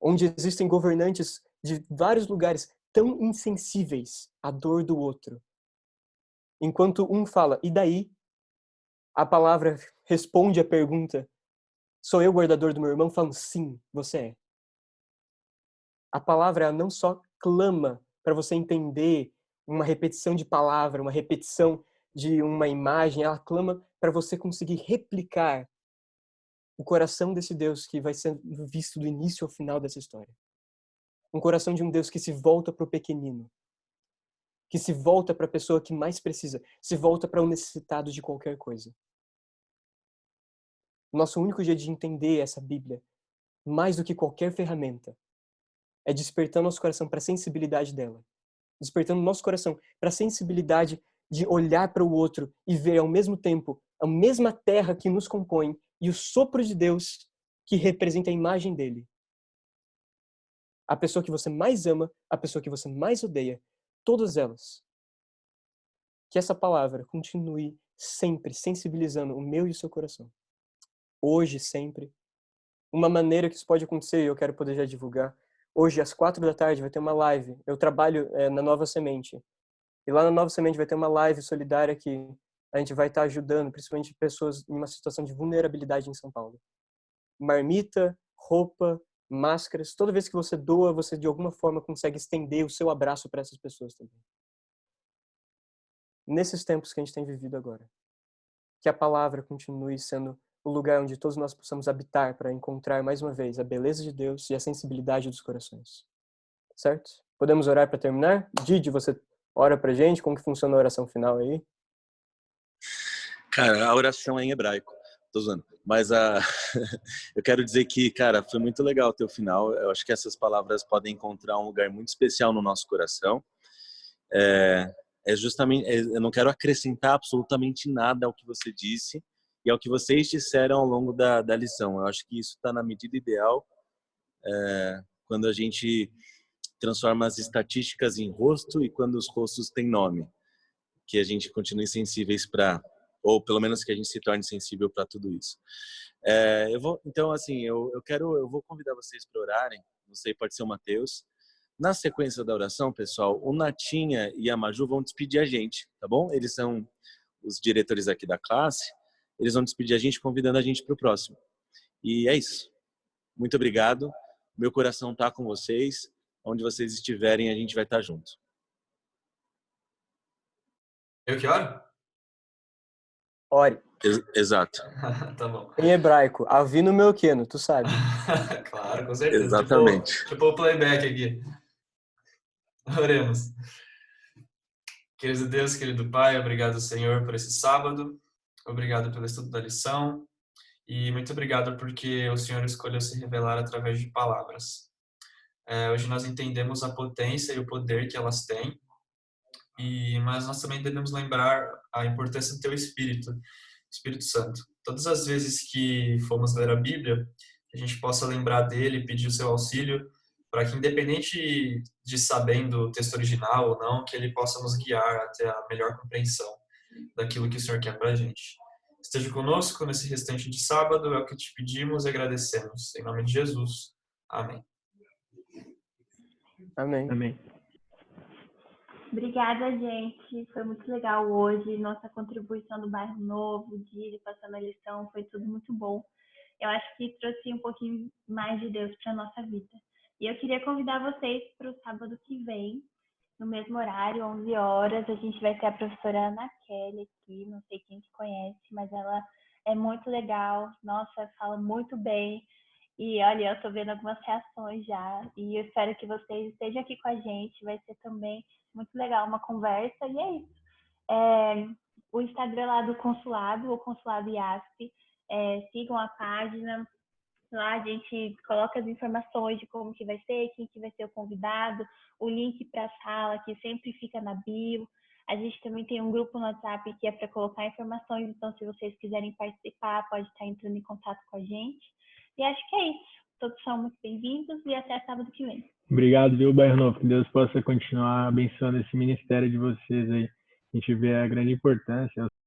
Onde existem governantes de vários lugares tão insensíveis à dor do outro. Enquanto um fala, e daí? A palavra responde a pergunta, sou eu o guardador do meu irmão? Falam, sim, você é. A palavra não só clama para você entender uma repetição de palavra, uma repetição de uma imagem, ela clama para você conseguir replicar o coração desse Deus que vai ser visto do início ao final dessa história. Um coração de um Deus que se volta para o pequenino, que se volta para a pessoa que mais precisa, se volta para o necessitado de qualquer coisa. O nosso único jeito de entender essa Bíblia, mais do que qualquer ferramenta, é despertando nosso coração para a sensibilidade dela. Despertando nosso coração para a sensibilidade de olhar para o outro e ver ao mesmo tempo a mesma terra que nos compõe e o sopro de Deus que representa a imagem dele. A pessoa que você mais ama, a pessoa que você mais odeia, todas elas. Que essa palavra continue sempre sensibilizando o meu e o seu coração. Hoje, sempre. Uma maneira que isso pode acontecer, e eu quero poder já divulgar, hoje às 4h vai ter uma live. Eu trabalho na Nova Semente. E lá na Nova Semente vai ter uma live solidária que a gente vai estar ajudando, principalmente pessoas em uma situação de vulnerabilidade em São Paulo. Marmita, roupa, máscaras. Toda vez que você doa, você de alguma forma consegue estender o seu abraço para essas pessoas também. Nesses tempos que a gente tem vivido agora. Que a palavra continue sendo o lugar onde todos nós possamos habitar para encontrar mais uma vez a beleza de Deus e a sensibilidade dos corações. Certo? Podemos orar para terminar? Didi, você ora pra gente? Como que funciona a oração final aí? Cara, a oração é em hebraico. Tô zoando. Mas eu quero dizer que, cara, foi muito legal o teu final. Eu acho que essas palavras podem encontrar um lugar muito especial no nosso coração. Justamente, eu não quero acrescentar absolutamente nada ao que você disse e ao que vocês disseram ao longo da lição. Eu acho que isso está na medida ideal quando a gente transforma as estatísticas em rosto e quando os rostos têm nome. Que a gente continue sensíveis para, ou pelo menos que a gente se torne sensível para tudo isso. Então, assim, eu vou convidar vocês para orarem. Não sei, pode ser o Mateus. Na sequência da oração, pessoal, o Natinha e a Maju vão despedir a gente, tá bom? Eles são os diretores aqui da classe. Eles vão despedir a gente, convidando a gente para o próximo. E é isso. Muito obrigado. Meu coração tá com vocês. Onde vocês estiverem, a gente vai estar junto. Eu que oro? Ore. Exato. Tá bom. Em hebraico, Avinu Melqueno, tu sabe. Claro, com certeza. Exatamente. Tipo o playback aqui. Oremos. Querido Deus, querido Pai, obrigado, Senhor, por esse sábado. Obrigado pelo estudo da lição. E muito obrigado porque o Senhor escolheu se revelar através de palavras. Hoje nós entendemos a potência e o poder que elas têm, mas nós também devemos lembrar a importância do Teu Espírito Santo. Todas as vezes que formos ler a Bíblia, que a gente possa lembrar dele e pedir o seu auxílio, para que, independente de sabendo o texto original ou não, que ele possa nos guiar até a melhor compreensão daquilo que o Senhor quer para a gente. Esteja conosco nesse restante de sábado, é o que te pedimos e agradecemos. Em nome de Jesus. Amém. Amém. Amém. Obrigada, gente. Foi muito legal hoje. Nossa contribuição do Bairro Novo, de passando a lição, foi tudo muito bom. Eu acho que trouxe um pouquinho mais de Deus para a nossa vida. E eu queria convidar vocês para o sábado que vem, no mesmo horário, 11 horas. A gente vai ter a professora Ana Kelly aqui, não sei quem que conhece, mas ela é muito legal. Nossa, fala muito bem. E olha, eu estou vendo algumas reações já. E eu espero que vocês estejam aqui com a gente. Vai ser também muito legal uma conversa. E é isso. O Instagram lá do Consulado, o Consulado IASP, sigam a página. Lá a gente coloca as informações de como que vai ser, quem que vai ser o convidado, o link para a sala que sempre fica na bio. A gente também tem um grupo no WhatsApp que é para colocar informações, então se vocês quiserem participar, pode estar entrando em contato com a gente. E acho que é isso. Todos são muito bem-vindos e até sábado que vem. Obrigado, viu, Bairro Novo? Que Deus possa continuar abençoando esse ministério de vocês aí. A gente vê a grande importância,